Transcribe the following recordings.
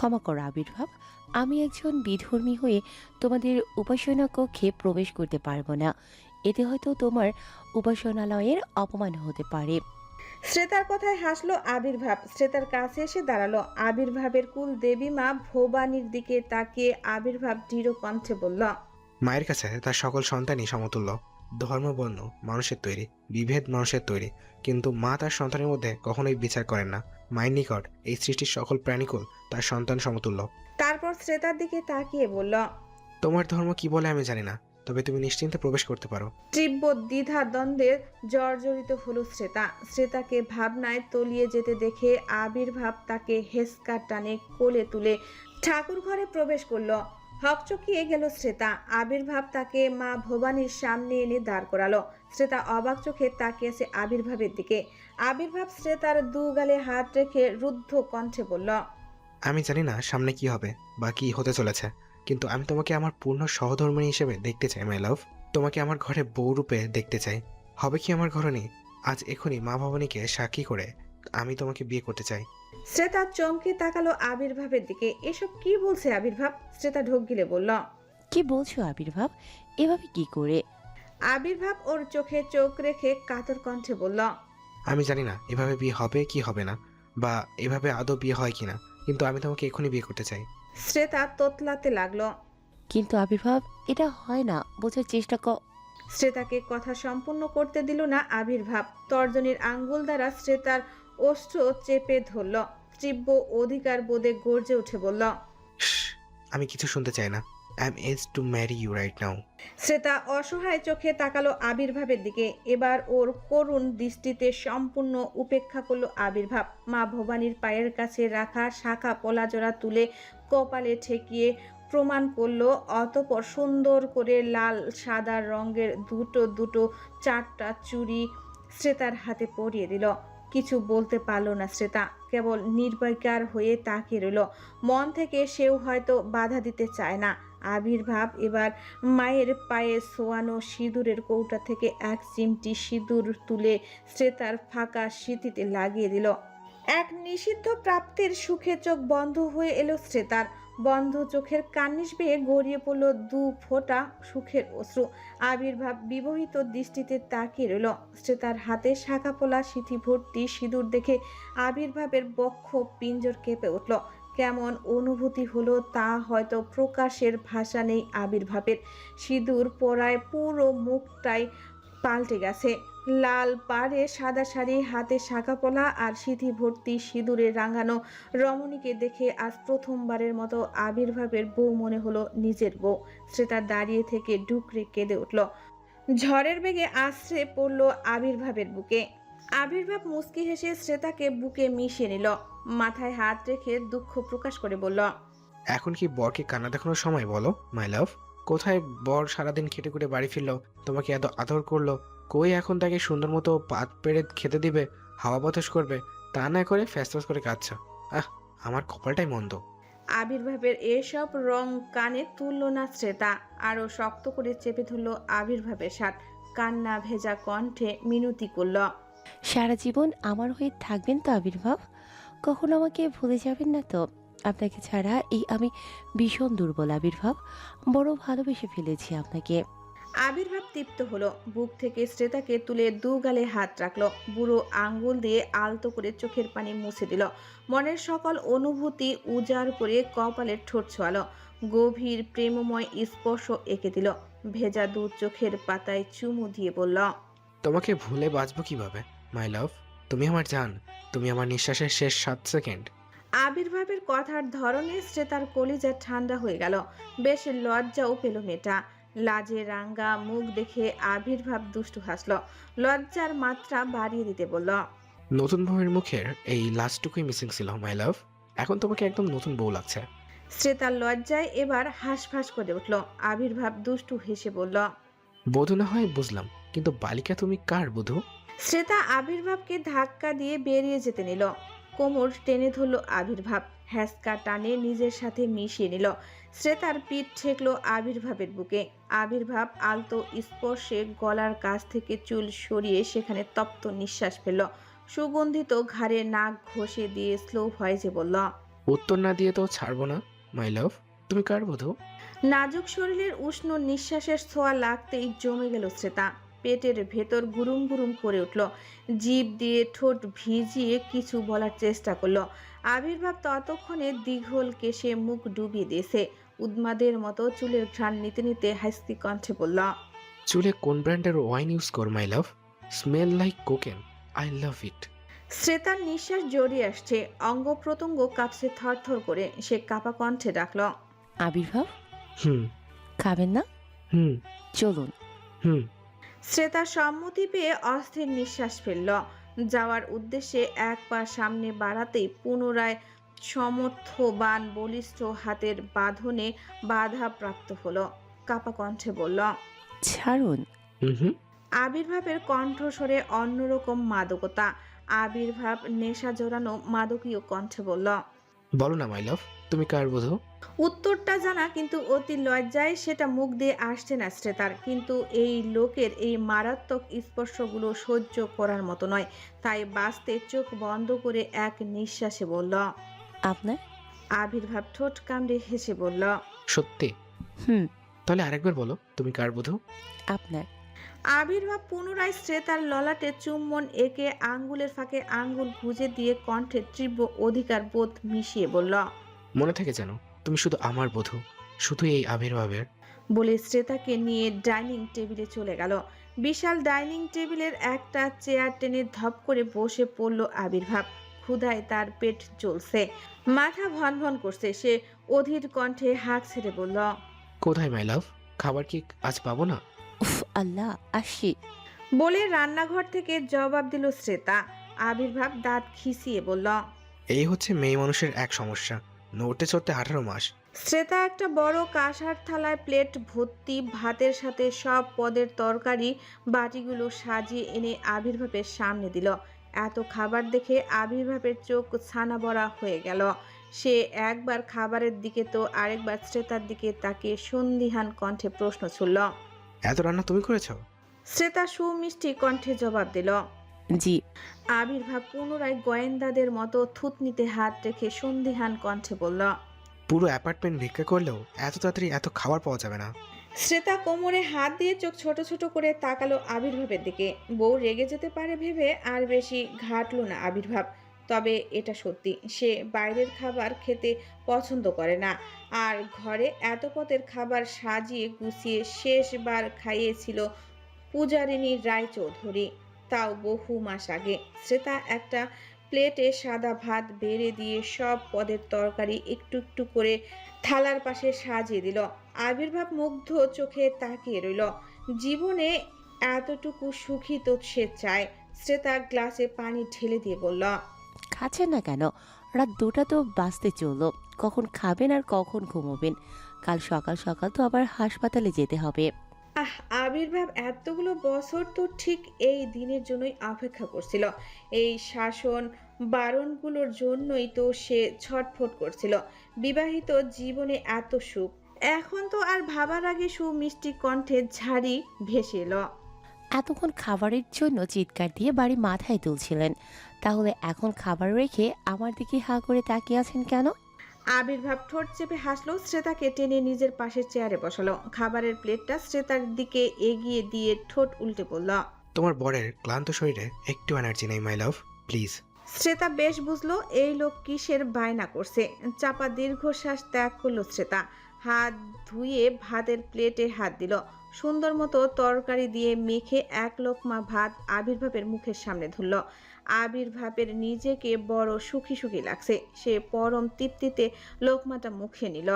ক্ষমা করো আবির্ভাব, আমি একজন বিধর্মী হয়ে তোমাদের উপাসনা কক্ষে প্রবেশ করতে পারবো না। এতে হয়তো তোমার উপাসনালয়ের অপমান হতে পারে। শ্রেতার কথায় হাসলো আবির্ভাব। শ্রেতার কাছে এসে দাঁড়ালো। আবির্ভাবের কুল দেবী মা ভবানীর দিকে তাকিয়ে আবির্ভাব দৃঢ় কণ্ঠে বলল, মায়ের কাছে তার সকল সন্তানই সমতুল্য। ধর্ম, বর্ণ মানুষের তৈরি, বিভেদ মানুষের তৈরি, কিন্তু মা তার সন্তানের মধ্যে কখনোই বিচার করেন না। মায়ের নিকট এই সৃষ্টির সকল প্রাণীকুল তার সন্তান সমতুল্য। তারপর শ্রেতার দিকে তাকিয়ে বলল, তোমার ধর্ম কি বলে আমি জানি না, তবে তুমি নিশ্চিন্তে প্রবেশ করতে পারো। তীব্র দ্বিধা দ্বন্দ্বের জর্জরিত হলো শ্রেতা। শ্রেতাকে ভাবনায় তলিয়ে যেতে দেখে আবির্ভাব তাকে হেসকা টানে কোলে তুলে ঠাকুর ঘরে প্রবেশ করলো। হকচকিয়ে গেল শ্রেতা। আবির্ভাব তাকে মা ভবানীর সামনে এনে দাঁড় করালো। শ্রেতা অবাক চোখে তাকিয়েছে আবির্ভাবের দিকে। আবির্ভাব শ্রেতার দু গালে হাত রেখে রুদ্ধ কণ্ঠে বলল, আমি জানি না সামনে কি হবে বা কি হতে চলেছে, কিন্তু আমি তোমাকে আমার পূর্ণ সহধর্মিণী হিসেবে দেখতে চাই মাই লাভ। তোমাকে আমার ঘরে বউ রূপে দেখতে চাই। হবে কি আমার ঘরণী? আজ এখনই মা ভবানীকে সাক্ষী করে আমি তোমাকে বিয়ে করতে চাই। শ্রেতা চমকে তাকালো আবির্ভাবের দিকে। এসব কি বলছে আবির্ভাব? শ্রেতা ঢোক গিলে বলল, কি বলছো আবির্ভাব? এভাবে কি করে? আবির্ভাব ওর চোখে চোখ রেখে কাতর কণ্ঠে বলল, আমি জানি না এভাবে বিয়ে হবে কি হবে না, বা এভাবে আদৌ বিয়ে হয় কিনা, কিন্তু আমি তোমাকে এখনই বিয়ে করতে চাই। শ্রেতা তোতলাতে লাগলো। কিন্তু আবির্ভাব, এটা হয় না, বোঝার চেষ্টা কর। শ্রেতাকে কথা সম্পূর্ণ করতে দিল না আবির্ভাব। তর্জনীর আঙ্গুল দ্বারা শ্রেতার ওষ্ঠ চেপে ধরল। তীব্র অধিকার বোধে গর্জে উঠে বলল, শ্, আমি কিছু শুনতে চাই না। I am age to marry you right now. Shreta অসহায় চোখে তাকালো আবির্ভাবের দিকে। এবার ওর করুণ দৃষ্টিতে সম্পূর্ণ উপেক্ষা করলো আবির্ভাব। মা ভবানীর পায়ের কাছে রাখা শাখা পলাজোড়া তুলে কপালে ঠেকিয়ে প্রমাণ করলো। অতঃপর সুন্দর করে লাল সাদা রঙের দুটো দুটো চারটা চুড়ি শ্রেতার হাতে পরিয়ে দিল। কিছু বলতে পারলো না শ্রেতা, কেবল নির্বিকার হয়ে তাকিয়ে রইল। মন থেকে সেও হয়তো বাধা দিতে চায় না। আবির্ভাব এবার মায়ের পায়ে সোয়ানো সিঁদুরের কৌটা থেকে এক চিমটি সিঁদুর তুলে শ্রেতার ফাঁকা সিঁথিতে লাগিয়ে দিল। এক নিষিদ্ধ প্রাপ্তির সুখে চোখ বন্ধ হয়ে এলো শ্রেতার। বন্ধ চোখের কার্নিশ বেয়ে গড়িয়ে পড়ল দু ফোঁটা সুখের অশ্রু। আবির্ভাব বিবহিত দৃষ্টিতে তাকিয়ে রইল। শ্রেতার হাতে শাখা পোলা সিঁথি ভর্তি সিঁদুর দেখে আবির্ভাবের বক্ষ পিঞ্জর কেঁপে উঠল। কেমন অনুভূতি হলো তা হয়তো প্রকাশের ভাষা নেই আবির্ভাবের। সিঁদুর পরায় পুরো মুখটাই পাল্টে গেছে। লাল পাড়ে সাদা শাড়ি, হাতে শাঁখাপলা আর সিঁথি ভর্তি সিঁদুরে রাঙানো রমণীকে দেখে আজ প্রথমবারের মতো আবির্ভাবের বউ মনে হলো নিজের বউ। শ্রেতা দাঁড়িয়ে থেকে ডুকরে কেঁদে উঠল। ঝড়ের বেগে আছড়ে পড়ল আবির্ভাবের বুকে। আবির্ভাব মুচকি হেসে শ্রেতাকে বুকে মিশিয়ে নিল। মাথায় হাত রেখে দুঃখ প্রকাশ করে বলল, এখন কি বরকে কান্না দেখানোর সময় বলো মাই লাভ? কোথায় বর সারাদিন খেটে খুঁটে বাড়ি ফিরলো, তোমাকে এত আদর করলো, কই এখন তাকে সুন্দর মতো পাত পেড়ে খেতে দিবে, হাওয়া বাতাস করবে, তা না করে ফ্যাস করে কাঁদছ। আহ, আমার কপালটাই মন্দ। আবির্ভাবের এসব রং কানে তুলল না শ্রেতা। আরো শক্ত করে চেপে ধরল আবির্ভাবের সাথ। কান্না ভেজা কণ্ঠে মিনতি করল, সারা জীবন আমার হয়ে থাকবেন তো আবির্ভাব? কখনো আমাকে ভুলে যাবেন না তো? আপনাকে ছাড়া এই আমি ভীষণ দুর্বল আবির্ভাব, বড় ভালোবেসে ফেলেছি আপনাকে। আবির্ভাব তৃপ্ত হলো। বুক থেকে শ্রেতাকে তুলে দু গালে হাত রাখলো। বুড়ো আঙ্গুল দিয়ে আলতো করে চোখের পানি মুছে দিল। মনের সকল অনুভূতি উজাড় করে কপালের ঠোঁট ছোঁয়ালো। গভীর প্রেমময় স্পর্শ এঁকে দিল। ভেজা দু চোখের পাতায় চুমু দিয়ে বলল, তোমাকে ভুলে বাঁচবো কিভাবে মাই লাভ? তুমি আমার জান, তুমি আমার নিঃশ্বাসের শেষ 7 সেকেন্ড। আবির্ভাবের কথার ধরনে শ্রেতার কলিজা ঠান্ডা হয়ে গেল। বেশ লজ্জাও পেল মেয়েটা। লাজে রাঙ্গা মুখ দেখে আবির্ভাব দুষ্টু হাসল। লজ্জার মাত্রা বাড়িয়ে দিতে বলল, নতুন বউয়ের মুখের এই লাস্টটুকুই মিসিং ছিল মাই লাভ। এখন তোমাকে একদম নতুন বউ লাগছে। শ্রেতার লজ্জায় এবার হাঁসফাঁস করে উঠল। আবির্ভাব দুষ্টু হেসে বলল, বধূ না হয় বুঝলাম, কিন্তু বালিকা তুমি কার বধূ? শ্রেতা আবির্ভাবকে ধাক্কা দিয়ে বেরিয়ে যেতে নিল। কোমর টেনে ধরল আবির্ভাব। হ্যাসকা টানে নিজের সাথে মিশিয়ে নিল। শ্রেতার পিঠ ঠেকল আবির্ভাবের বুকে। আবির্ভাব আলতো স্পর্শে গলার কাছ থেকে চুল সরিয়ে সেখানে তপ্ত নিঃশ্বাস ফেলল। সুগন্ধিত ঘাড়ে নাক ঘষে দিয়ে স্লো ভয়েসে বলল, উত্তর না দিয়ে তো ছাড়বো না মাই লাভ। তুমি কার বধূ? নাজুক শরীরের উষ্ণ নিঃশ্বাসের ছোঁয়া লাগতেই জমে গেল শ্রেতা। পেটের ভেতর গুরুম গুরুম করে উঠল। জিভ দিয়ে ঠোঁট ভিজিয়ে কিছু বলার চেষ্টা করলো। আবির্ভাব ততক্ষণে দীঘল কেশে মুখ ডুবিয়ে দিয়েছে। উন্মাদের মতো চুলের ঘ্রাণ নিতে নিতে হাসকি কণ্ঠে বলল, চুলে কোন ব্র্যান্ডের ওয়াইন ইউজ কর my love? Smell like cocaine, I love it. শ্রেতার নিঃশ্বাস জড়িয়ে আসছে, অঙ্গ প্রত্যঙ্গ কাঁপছে থরথর করে। সে কাপা কণ্ঠে ডাকল, আবির্ভাব, হুম খাবেন না? হুম চলুন। হুম। শ্রেতা সম্মতি পেয়ে অস্থির নিঃশ্বাস ফেলল। যাওয়ার উদ্দেশ্যে এক পা সামনে বাড়াতেই পুনরায় সমর্থবান বলিষ্ঠ হাতের বাঁধনে বাধা প্রাপ্ত হলো। কাপা কণ্ঠে বলল, ছাড়ুন। হুম। আবির্ভাবের কণ্ঠস্বরে অন্যরকম মাদকতা। আবির্ভাব নেশা জড়ানো মাদকীয় কণ্ঠে বলল, বলো না মাই লাভ, তুমি কার বধূ? উত্তরটা জানা কিন্তু অতি লজ্জায় সেটা মুখ দিয়ে আসছে না শ্রেতার। কিন্তু এই লোকের এই মারাত্মক স্পর্শগুলো সহ্য করার মতো নয়। তাই বাঁচতে চোখ বন্ধ করে এক নিঃশ্বাসে বলল। আপনার? আবির্ভাব ঠোঁট কামড়ে হেসে বলল, সত্যি? হুম। তাহলে আরেকবার বলো, তুমি কার বধূ? আপনার। আবির্ভাব পুনরায় শ্রেতার ললাটে চুম্বন এঁকে আঙ্গুলের ফাঁকে আঙ্গুল গুঁজে দিয়ে কণ্ঠে তীব্র অধিকার বোধ মিশিয়ে বলল, মনে থেকে যেন তুমি শুধু আমার বধূ, শুধু এই আবির্ভাবের। বলে শ্রেতাকে নিয়ে ডাইনিং টেবিলে চলে গেল। বিশাল ডাইনিং টেবিলের একটা চেয়ার টেনে ধপ করে বসে পড়ল আবির্ভাব। ক্ষুধায় তার পেট জ্বলছে, মাথা ভনভন করছে। সে অধীর কণ্ঠে হাঁক ছেড়ে বলল, কোথায় মাই লাভ? খাবার কি আজ পাবো না? উফ আল্লাহ, আসি। বলে রান্নাঘর থেকে জবাব দিল শ্রেতা। আবির্ভাব দাঁত খিঁচিয়ে বলল, এই হচ্ছে মেয়ে মানুষের এক সমস্যা, নড়তে চড়তে 18 মাস। শ্রেতা একটা বড় কাঁসার থালায় প্লেট ভর্তি ভাতের সাথে সব পদের তরকারি বাটিগুলো সাজিয়ে এনে আবির্ভাবের সামনে দিল। এত খাবার দেখে আবির্ভাবের চোখ ছানা বড়া হয়ে গেল। সে একবার খাবারের দিকে তো আরেকবার শ্রেতার দিকে তাকিয়ে সন্দিহান কণ্ঠে প্রশ্ন ছুড়ল। এত রান্না তুমি করেছো? শ্রেতা সুমিষ্টি কণ্ঠে জবাব দিল। জি। আবির্ভাব পুনরায় গোয়েন্দাদের মতো থুতনিতে হাত রেখে সন্দিহান কণ্ঠে বলল, পুরো অ্যাপার্টমেন্ট ভিক্ষা করলেও এত তাড়াতাড়ি এত খাবার পাওয়া যাবে না। শ্রেতা কোমরে হাত দিয়ে চোখ ছোট ছোট করে তাকালো আবির্ভাবের দিকে। বউ রেগে যেতে পারে ভেবে আর বেশি ঘাটলো না আবির্ভাব। তবে এটা সত্যি, সে বাইরের খাবার খেতে পছন্দ করে না। আর ঘরে এত পদের খাবার সাজিয়ে গুছিয়ে শেষবার খাইয়েছিল পূজারিনী রায়চৌধুরী, তাও বহু মাস আগে। শ্রেতা একটা প্লেটে সাদা ভাত বেড়ে দিয়ে সব পদের তরকারি একটু একটু করে থালার পাশে সাজিয়ে দিল। আবির্ভাব মুগ্ধ চোখে তাকিয়ে রইল। জীবনে এতটুকু সুখী তো সে চায়। শ্রেতা গ্লাসে পানি ঢেলে দিয়ে বলল, খাচ্ছেন না কেন? রাত 2টা তো বাজতে চললো। কখন খাবেন আর কখন ঘুমোবেন? কাল সকাল সকাল তো আবার হাসপাতালে যেতে হবে। আহ, আবির্ভাব এতগুলো বছর তো ঠিক এই দিনের জন্যই অপেক্ষা করছিল। এই শাসন বারণগুলোর জন্যই তো সে ছটফট করছিল। বিবাহিত জীবনে এত সুখ, এখন তো আর ভাবার আগে সুমিষ্টি কণ্ঠে ঝাড়ি ভেসে এলো। এতক্ষণ খাবারের জন্য চিৎকার দিয়ে বাড়ি মাথায় তুলছিলেন, তাহলে এখন খাবার রেখে আমার দিকে হাঁ করে তাকিয়ে আছেন কেন? আবির্ভাব ঠোঁট চেপে হাসলো। শ্রেতাকে টেনে নিজের পাশের চেয়ারে বসালো। খাবারের প্লেটটা শ্রেতার দিকে এগিয়ে দিয়ে ঠোঁট উল্টে পড়ল। তোমার বরের ক্লান্ত শরীরে একটু এনার্জি নেই মাই লাভ, প্লিজ। শ্রেতা বেশ বুঝলো এই লোক কিসের বায়না করছে। চাপা দীর্ঘশ্বাস ত্যাগ করলো শ্রেতা। হাত ধুয়ে ভাতের প্লেটে হাত দিল। সুন্দর মতো তরকারি দিয়ে মেখে এক লোকমা ভাত আবির্ভাবের মুখের সামনে ধরল। আবির্ভাবের নিজেকে বড় সুখী সুখী লাগছে। সে পরম তৃপ্তিতে লোকমাটা মুখে নিল।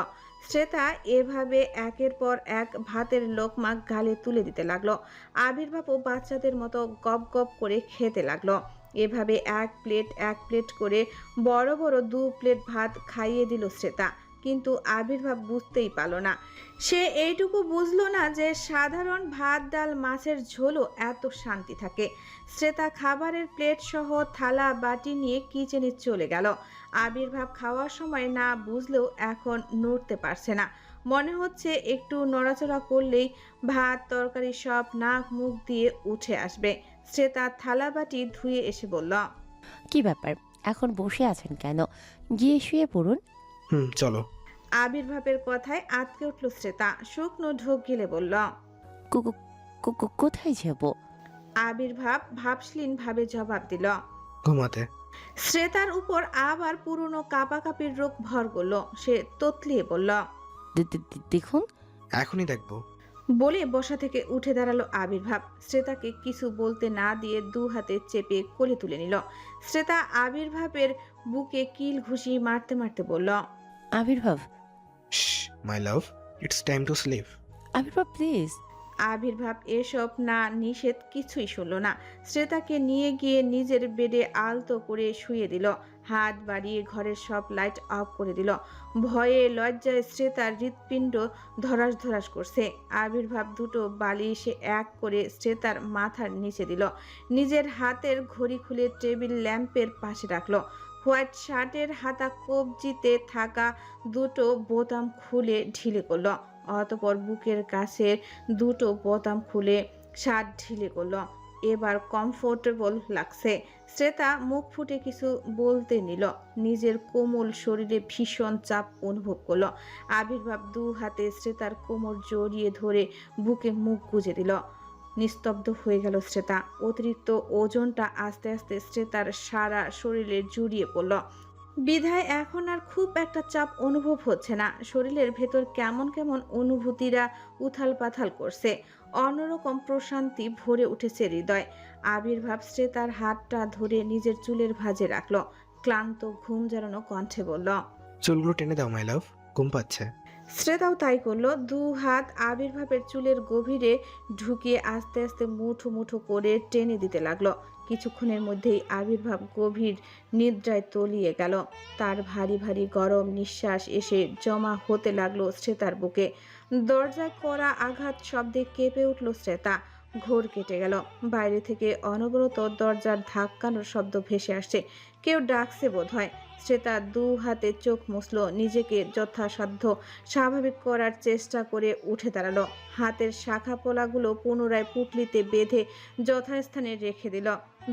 শ্রেতা এভাবে একের পর এক ভাতের লোকমা গালে তুলে দিতে লাগলো। আবির্ভাবও বাচ্চাদের মতো গপ গপ করে খেতে লাগলো। এভাবে এক প্লেট করে বড় বড় 2 প্লেট ভাত খাইয়ে দিল শ্রেতা। কিন্তু আবির্ভাব বুঝতেই পারল না। সে এইটুকু বুঝলো না যে সাধারণ ভাত ডাল মাছের ঝোলও এত শান্তি থাকে। শ্রেতা খাবারের প্লেট সহ থালা বাটি নিয়ে কিচেনে চলে গেল। আবির্ভাব খাওয়ার সময় না বুঝলেও এখন নড়তে পারছে না। মনে হচ্ছে একটু নড়াচড়া করলেই ভাত তরকারি সব নাক মুখ দিয়ে উঠে আসবে। শ্রেতা থালা বাটি ধুয়ে এসে বলল, কি ব্যাপার, এখন বসে আছেন কেন? গিয়ে শুয়ে পড়ুন। চলো। আবির্ভাবের কথায় আঁতকে উঠল শ্রেতা, শুকনো ঢোক গিলে বলল। কোথায় যাব? আবির্ভাব ভাবশীল ভাবে জবাব দিল। ঘুমাতে। শ্রেতার উপর আবার পুরনো কাঁপাকাঁপির রোগ ভর করলো। সে তোতলিয়ে বলল। দেখুন। এখনই দেখবো। বলে বসা থেকে উঠে দাঁড়ালো আবির্ভাব। শ্রেতাকে কিছু বলতে না দিয়ে দু হাতে চেপে কোলে তুলে নিল। শ্রেতা আবির্ভাবের বুকে কিল ঘুষি মারতে মারতে বলল। আবির্ভাব, মাই লাভ, ইটস টাইম টু স্লিপ। আবির্ভাব প্লিজ। আবির্ভাব এসব না নিষেধ কিছুই শুনল না। শ্রেতাকে নিয়ে গিয়ে নিজের বেডে আলতো করে শুয়ে দিল। হাত বাড়িয়ে ঘরের সব লাইট অফ করে দিল। ভয়ে লজ্জায় শ্রেতার হৃৎপিণ্ড ধরাস ধরাস করছে। আবির্ভাব দুটো বালিশ এক করে শ্রেতার মাথার নিচে দিল। নিজের হাতের ঘড়ি খুলে টেবিল ল্যাম্পের পাশে রাখলো। হোয়াইট শার্টের হাতা কবজিতে থাকা দুটো বোতাম খুলে ঢিলে করলো। অতঃপর বুকের কাছের দুটো বোতাম খুলে শার্ট ঢিলে করলো। এবার কমফোর্টেবল লাগছে। শ্রেতা মুখ ফুটে কিছু বলতে নিল। নিজের কোমল শরীরে ভীষণ চাপ অনুভব করলো। আবির্ভাব দু হাতে শ্রেতার কোমর জড়িয়ে ধরে বুকে মুখ গুজে দিল। নিস্তব্ধ হয়ে গেল শ্রেতা। অতিরিক্ত ওজনটা আস্তে আস্তে শ্রেতার সারা শরীরে জড়িয়ে পড়ল। বিধায় এখন আর খুব একটা চাপ অনুভব হচ্ছে না। শরীরের ভেতর কেমন কেমন অনুভূতিরা উথাল পাথাল করছে। অন্যরকম প্রশান্তি ভরে উঠেছে হৃদয়। আবির্ভাব শ্রেতার হাতটা ধরে নিজের চুলের ভাঁজে রাখলো। ক্লান্ত ঘুম জড়ানো কণ্ঠে বলল। চুলগুলো টেনে দাও মাই লাভ, ঘুম পাচ্ছে। শ্রেতাও তাই করলো। দু হাত আবির্ভাবের চুলের গভীরে ঢুকিয়ে আস্তে আস্তে মুঠো মুঠো করে টেনে দিতে লাগলো। কিছুক্ষণের মধ্যেই আবির্ভাব গভীর নিদ্রায় তলিয়ে গেল। তার ভারী ভারী গরম নিঃশ্বাস এসে জমা হতে লাগলো শ্রেতার বুকে। দরজায় কড়া আঘাত শব্দে কেঁপে উঠল শ্রেতা। ঘোর কেটে গেল। বাইরে থেকে অনবরত দরজার ধাক্কানোর শব্দ ভেসে আসছে। কেউ ডাকছে বোধহয়। শ্রেতা দু হাতে চোখ মুছল। নিজেকে যথাসাধ্য স্বাভাবিক করার চেষ্টা করে উঠে দাঁড়ালো। হাতের শাখা পোলাগুলো পুনরায় পুটলিতে বেঁধে যথাস্থানে রেখে দিল।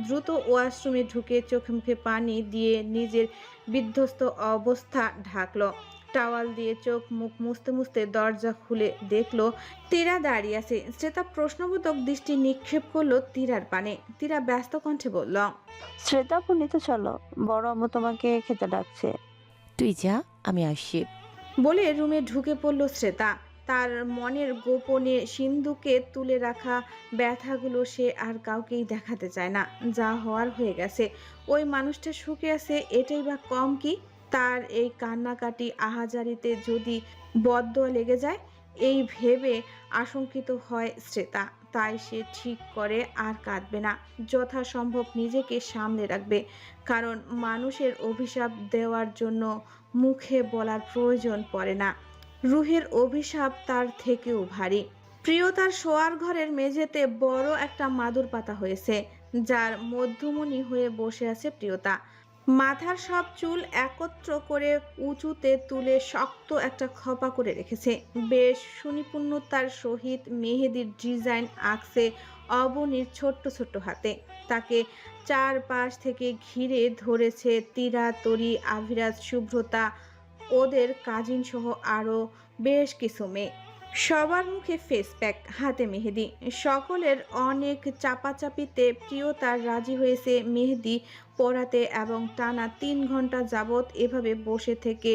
দ্রুত ওয়াশরুমে ঢুকে চোখে মুখে পানি দিয়ে নিজের বিধ্বস্ত অবস্থা ঢাকলো। টাওয়াল দিয়ে চোখ মুখ মুছতে মুছতে দরজা খুলে দেখলো তীরা দাঁড়িয়ে আছে। শ্রেতা প্রশ্নবোধক দৃষ্টি নিক্ষেপ করলো তীরার পানে। তীরা ব্যস্ত কণ্ঠে বলল। শ্রেতা পুনিতে চলো, বড় আম্মু তোমাকে খেতে ডাকছে। তুই যা, আমি আসছি। বলে রুমে ঢুকে পড়ল শ্রেতা। তার মনের গোপনে সিন্ধুকে তুলে রাখা ব্যথাগুলো সে আর কাউকেই দেখাতে চায় না। যা হওয়ার হয়ে গেছে। ওই মানুষটা সুখে আছে, এটাই বা কম কি? তার এই কান্নাকাটি আহাজারিতে যদি বদদোয়া লেগে যায়, এই ভেবে আশঙ্কিত হয় শ্রেতা। তাই সে ঠিক করে আর কাঁদবে না। যথাসম্ভব নিজেকে সামলে রাখবে। কারণ মানুষের অভিশাপ দেওয়ার জন্য মুখে বলার প্রয়োজন পড়ে না। রুহের অভিশাপ তার থেকেও ভারী। প্রিয়তার শোয়ার ঘরের মেঝেতে বড় একটা মাদুর পাতা হয়েছে, যার মধ্যমণি হয়ে বসে আছে প্রিয়তা। মাথার সব চুল একত্র করে উঁচুতে তুলে শক্ত একটা খোপা করে রেখেছে। বেশ সুনিপুণতার সহিত মেহেদির ডিজাইন আঁকছে অবনীর ছোট্ট ছোট্ট হাতে। তাকে চারপাশ থেকে ঘিরে ধরেছে তীরা, তরি, আভিরাজ, শুভ্রতা, ওদের কাজিন সহ আরও বেশ কিছু মেয়ে। সবার মুখে ফেস প্যাক, হাতে মেহেদি। সকলের অনেক চাপাচাপিতে প্রিয়তা রাজি হয়েছে মেহেদি পরাতে এবং টানা 3 ঘন্টা যাবৎ এভাবে বসে থেকে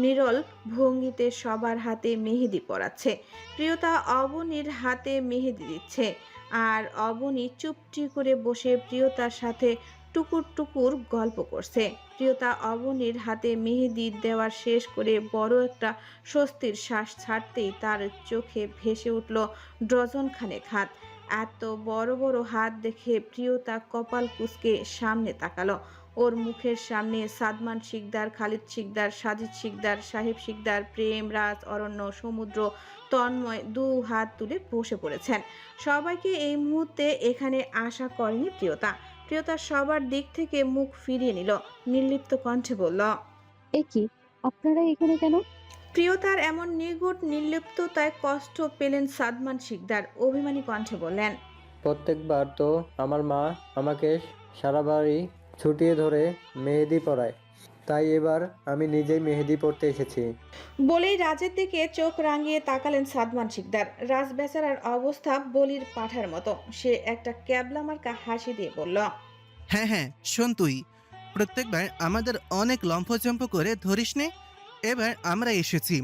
নিরল ভঙ্গিতে সবার হাতে মেহেদি পরাচ্ছে। প্রিয়তা অবনীর হাতে মেহেদি দিচ্ছে, আর অবনী চুপটি করে বসে প্রিয়তার সাথে টুকুর টুকুর গল্প করছে। প্রিয়তা অবনীর হাতে মেহেদি দেওয়ার শেষ করে বড় একটা স্বস্তির শ্বাস ছাড়তেই তার চোখে ভেসে উঠল ডজন খানেক হাত। এত বড় বড় হাত দেখে প্রিয়তা কপাল কুঁচকে সামনে তাকালো। ওর মুখের সামনে সাদমান শিকদার, খালিদ শিকদার, সাজিদ শিকদার, সাহেব শিকদার, প্রেম, রাজ, অরণ্য, সমুদ্র, তন্ময় দু হাত তুলে বসে পড়েছেন। সবাইকে এই মুহূর্তে এখানে আশা করেনি প্রিয়তা। প্রিয়তা সবার দিক থেকে মুখ ফিরিয়ে নিল। নির্লিপ্ত কণ্ঠে বলল। এ কি, আপনারা এখানে কেন? প্রিয়তার এমন নিগুড় নির্লিপ্ততায় কষ্ট পেলেন সাদমান শিকদার। অভিমানী কণ্ঠে বললেন। প্রত্যেকবার তো আমার মা আমাকে সারা বাড়ি ছুটিয়ে ধরে মেহেদি পরায়, তাই এবার আমি নিজেই মেহেদি পড়তে এসেছি। বলেই রাজের দিকে চোখ রাঙিয়ে তাকালেন সাদমান শিকদার। রাজ বেচারার অবস্থা বলির পাঠার মতো। সে একটা ক্যাবলা মার্কা হাসি দিয়ে বলল, হ্যাঁ হ্যাঁ, শোন তুই, প্রত্যেকবার আমাদের অনেক লম্ফচম্প করে ধরিস নে। এবার আমরা এসেছি,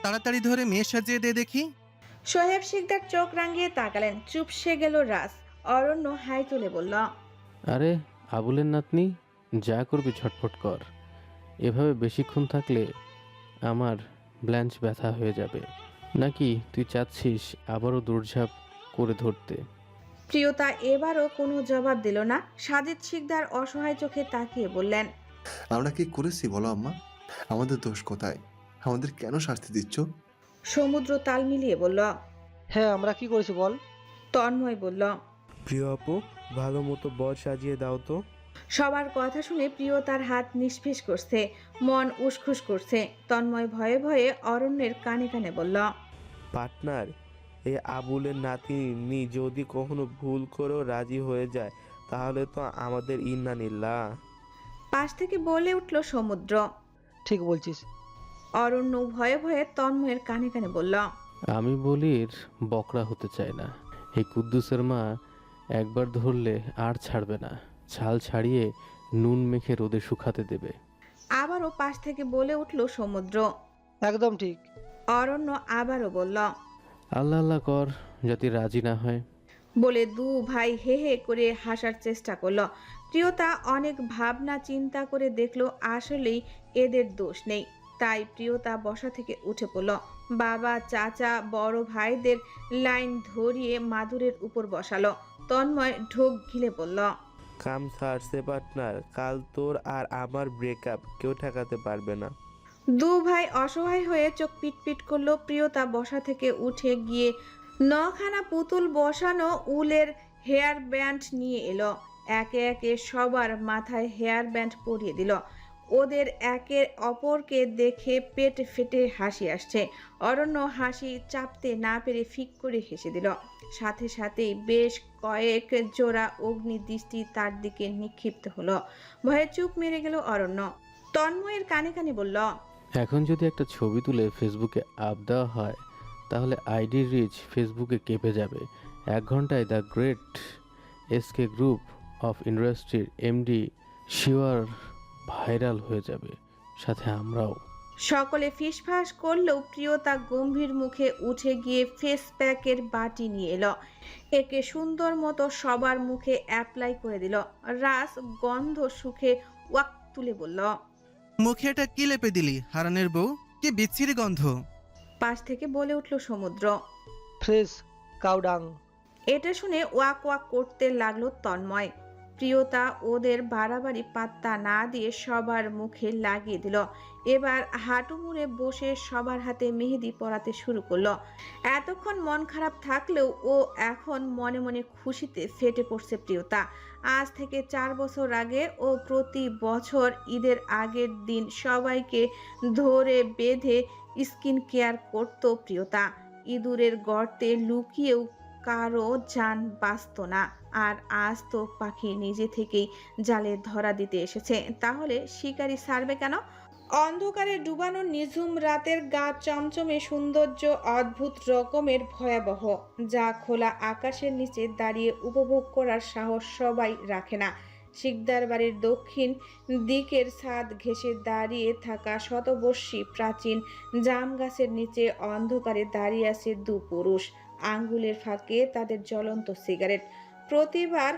তাড়াতাড়ি ধরে মেয়ে সাজিয়ে দে দেখি। সোহেব শিকদার চোখ রাঙিয়ে তাকালেন। চুপসে গেল রাজ। অরণ্য হাই তুলে বলল, আরে আবুলের নাতনি, যা করবি ঝটফট কর। এভাবে বেশিক্ষণ থাকলে আমার ব্ল্যাঞ্চ ব্যথা হয়ে যাবে। নাকি তুই চাচ্ছিস আবারও দৌড়ঝাঁপ করে ধরতে? প্রিয়তা এবারও কোনো জবাব দিল না। সাজিদ শিকদার অসহায় চোখে তাকিয়ে বললেন, আমরা কি করেছি বলো আম্মা? আমাদের দোষ কোথায়? আমাদের কেন শাস্তি দিচ্ছ? সমুদ্র তাল মিলিয়ে বলল। হ্যাঁ, আমরা কি করেছি বল? তন্ময় বলল। প্রিয় আপু, ভালো মতো বর সাজিয়ে দাও তো। সবার কথা শুনে প্রিয়তার হাত নিষ্ফিস করছে, মন উসখুস করছে। তন্ময় ভয়ে ভয়ে অরণ্যের কানে কানে বলল, পার্টনার, এই আবুলের নাতনি যদি কখনো ভুল করেও রাজি হয়ে যায় তাহলে তো আমাদের ইন্নানিল্লাহ। পাশ থেকে বলে উঠল সমুদ্র। ঠিক বলছিস। অরণ্য ভয়ে ভয়ে তন্ময়ের কানে কানে বলল, আমি বলির বকরা হতে চাই না। এই কুদ্দুসের মা একবার ধরলে আর ছাড়বে না। ছাল ছাড়িয়ে নুন মেখে রোদে শুকাতে দেবে। আবারও পাশ থেকে বলে উঠল সমুদ্র। একদম ঠিক। অরণ্য আবারও বলল। আল্লাহ আল্লাহ কর, যাতে রাজি না হয়। বলে দু ভাই হে হে করে হাসার চেষ্টা করলো। প্রিয়তা অনেক ভাবনা চিন্তা করে দেখলো আসলেই এদের দোষ নেই। তাই প্রিয়তা বসা থেকে উঠে পড়ল। বাবা, চাচা, বড় ভাইদের লাইন ধরিয়ে মাদুরের উপর বসালো। তন্ময় ঢোক গিলে বলল, কাম ছাড়ছে পার্টনার, কাল তোর আর আমার ব্রেকআপ কেউ ঠেকাতে পারবে না। দু ভাই অসহায় হয়ে চোখ পিটপিট করলো। প্রিয়তা বসা থেকে উঠে গিয়ে নখানা পুতুল বসানো উলের হেয়ার ব্যান্ড নিয়ে এলো। একে একে সবার মাথায় হেয়ার ব্যান্ড পরিয়ে দিল। ওদের একে অপরকে দেখে পেট ফেটে হাসি আসছে। অরণ্য হাসি চাপতে না পেরে ফিক করে হেসে দিল। সাথে সাথেই বেশ কয়েক জোড়া অগ্নি দৃষ্টি তার দিকে নিক্ষিপ্ত হলো। ভয়ে চুপ মেরে গেল অরণ্য। তন্ময়ের কানে কানে বলল, এখন যদি একটা ছবি তুলে ফেসবুকে আপ দেওয়া হয় তাহলে আইডি রিচ ফেসবুকে কেঁপে যাবে। 1 ঘন্টায় the great SK group of ইন্ডাস্ট্রির এমডি শিওর ভাইরাল হয়ে যাবে, সাথে আমরাও। সকলে ফিসফাস করলেও প্রিয়তা গম্ভীর মুখে উঠে গিয়ে ফেস প্যাকের বাটি নিয়ে এলো। একে সুন্দর মতো সবার মুখে অ্যাপ্লাই করে দিল। রাস গন্ধ সুখে ওয়াক তুলে বলল, মুখে এটা কি লেপে দিলি হারানের বউ? কি বিচ্ছিরি গন্ধ। পাশ থেকে বলে উঠল সমুদ্র। Fresh cow dung. এটা শুনে ওয়াক ওয়াক করতে লাগলো তন্ময়। প্রিয়তা ওদের বাড়াবাড়ি পাত্তা না দিয়ে সবার মুখে লাগিয়ে দিল। এবার হাঁটু মুড়ে বসে সবার হাতে মেহেদি পরাতে শুরু করলো। এতক্ষণ মন খারাপ থাকলেও ও এখন মনে মনে খুশিতে ফেটে পড়ছে প্রিয়তা। আজ থেকে 4 বছর আগে ও প্রতি বছর ঈদের আগের দিন সবাইকে ধরে বেঁধে স্কিন কেয়ার করত প্রিয়তা। ইঁদুরের গর্তে লুকিয়েও কারো জান বাঁচত না। আর আজ তো পাখি নিজে থেকেই জালে ধরা দিতে এসেছে, তাহলে শিকারি ছাড়বে কেন? অন্ধকারে ডুবানো নিঝুম রাতের গা চমচমে সৌন্দর্য অদ্ভুত রকমের ভয়াবহ, যা খোলা আকাশের নিচে দাঁড়িয়ে উপভোগ করার সাহস সবাই রাখে না। শিকদার বাড়ির দক্ষিণ দিকের ছাদ ঘেঁষে দাঁড়িয়ে থাকা শতবর্ষী প্রাচীন জাম গাছের নিচে অন্ধকারে দাঁড়িয়ে আছে 2 পুরুষ। আঙ্গুলের ফাঁকে তাদের জ্বলন্ত সিগারেট। প্রতিবার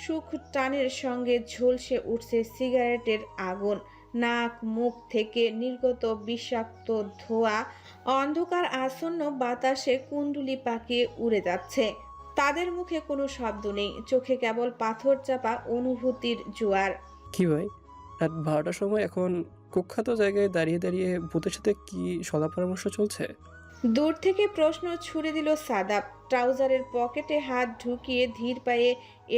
সুখ টানের সঙ্গে ঝলসে উঠছে সিগারেটের আগুন। নাক মুখ থেকে নির্গত বিষাক্ত ধোঁয়া অন্ধকার আসন্ন বাতাসে কুণ্ডুলি পাকিয়ে উড়ে যাচ্ছে। তাদের মুখে কোনো শব্দ নেই, চোখে কেবল পাথর চাপা অনুভূতির জোয়ার। কি ভাই, রাত 12টার সময় এখন কুখ্যাত জায়গায় দাঁড়িয়ে দাঁড়িয়ে ভূতের সাথে কি সলা পরামর্শ চলছে? দূর থেকে প্রশ্ন ছুড়ে দিল সাদাব। ট্রাউজারের পকেটে হাত ঢুকিয়ে ধীর পায়ে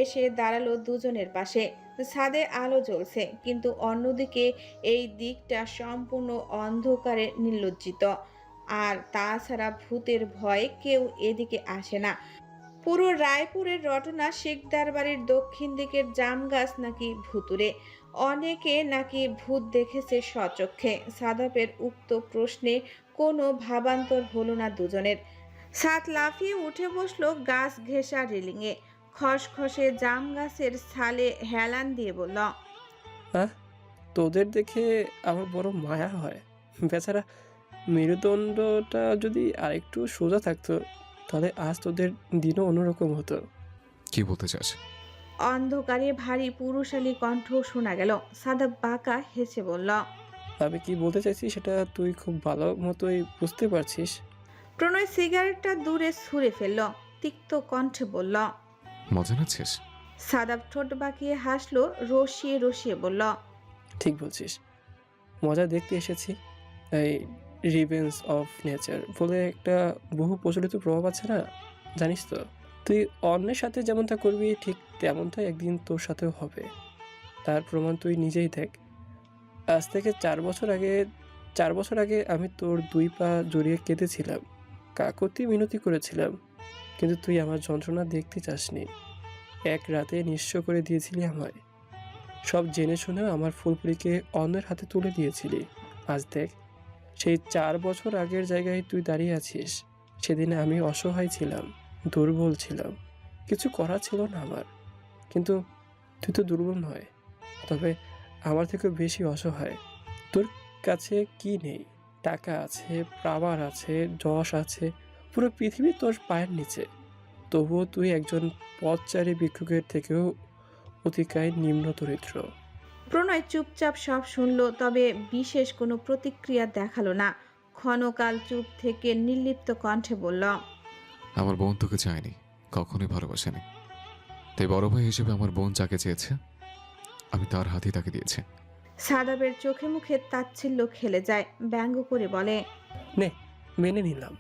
এসে দাঁড়ালো দুজনের পাশে। ছাদে আলো জ্বলছে, কিন্তু অন্যদিকে এই দিকটা সম্পূর্ণ অন্ধকারে নির্লজ্জিত। আর তাছাড়া ভূতের ভয়ে কেউ এদিকে আসে না। পুরো রায়পুরের রটনা শিকদার বাড়ির দক্ষিণ দিকের জাম গাছ নাকি ভুতুরে। অনেকে নাকি ভূত দেখেছে স্বচক্ষে। সাদাপের উক্ত প্রশ্নে কোনো ভাবান্তর হলো না দুজনের। সাত লাফিয়ে উঠে বসলো গাছ ঘেঁষা রেলিংয়ে, খসখসে জাম গাছের ছালে হেলান দিয়ে বলল, হ্যাঁ, তোদের দেখে আমার বড় মায়া হয়। বেচারা মেরুদণ্ডটা যদি আরেকটু সোজা থাকতো তাহলে আজ তোদের দিনও অন্যরকম হতো। কি বলতে চাস? অন্ধকারে ভারী পুরুষালী কণ্ঠ শোনা গেল। সাদাব বাঁকা হেসে বলল, আমি কি বলতে চাইছি সেটা তুই খুব ভালো মতোই বুঝতে পারছিস। প্রণয় সিগারেটটা দূরে ছুঁড়ে ফেলল, তিক্ত কণ্ঠে বলল, মজা নিচ্ছিস? সাদাব ঠোঁট বাঁকিয়ে হাসলো, রসিয়ে রসিয়ে বলল, ঠিক বলছিস, মজা দেখতে এসেছি। এই রিভেঞ্জ অফ নেচার বলে একটা বহু প্রচলিত প্রভাব আছে না, জানিস তো? তুই অন্যের সাথে যেমনটা করবি ঠিক তেমনটাই একদিন তোর সাথেও হবে। তার প্রমাণ তুই নিজেই দেখ। আজ থেকে 4 বছর আগে আমি তোর 2 পা জড়িয়ে কেঁদেছিলাম, কাকতি মিনতি করেছিলাম, কিন্তু তুই আমার যন্ত্রণা দেখতে চাসনি। এক রাতে নিঃস্ব করে দিয়েছিলি আমায়। সব জেনে শুনেও আমার ফুলপুরিকে অন্যের হাতে তুলে দিয়েছিলি। আজ দেখ, সেই 4 বছর আগের জায়গায় তুই দাঁড়িয়ে আছিস। সেদিন আমি অসহায় ছিলাম, দুর্বল ছিলাম, কিছু করা ছিল না আমার। কিন্তু তুই তো দুর্বল নয়, তবে আমার থেকে বেশি অসহায়। তোর কাছে কি নেই? টাকা আছে, পাওয়ার আছে, যশ আছে, পুরো পৃথিবী তোর পায়ের নিচে। তবুও তুই একজন পথচারী ভিক্ষুকের থেকেও অতিকায় নিম্ন দরিদ্র। প্রণয় চুপচাপ সব শুনল, তবে বিশেষ কোনো প্রতিক্রিয়া দেখালো না। ক্ষণকাল চুপ থেকে নির্লিপ্ত কণ্ঠে বলল, আমার বোন তোকে চায়নি, কখনোই ভালোবাসেনি। তাই বড় ভাই হিসেবে আমার বোন যাকে চেয়েছে আমি তার হাতেই তাকে দিয়েছি। সাদাবের চোখে মুখে তাচ্ছিল্য খেলে যায়, ব্যঙ্গ করে বলে, নে, মেনে নিলাম,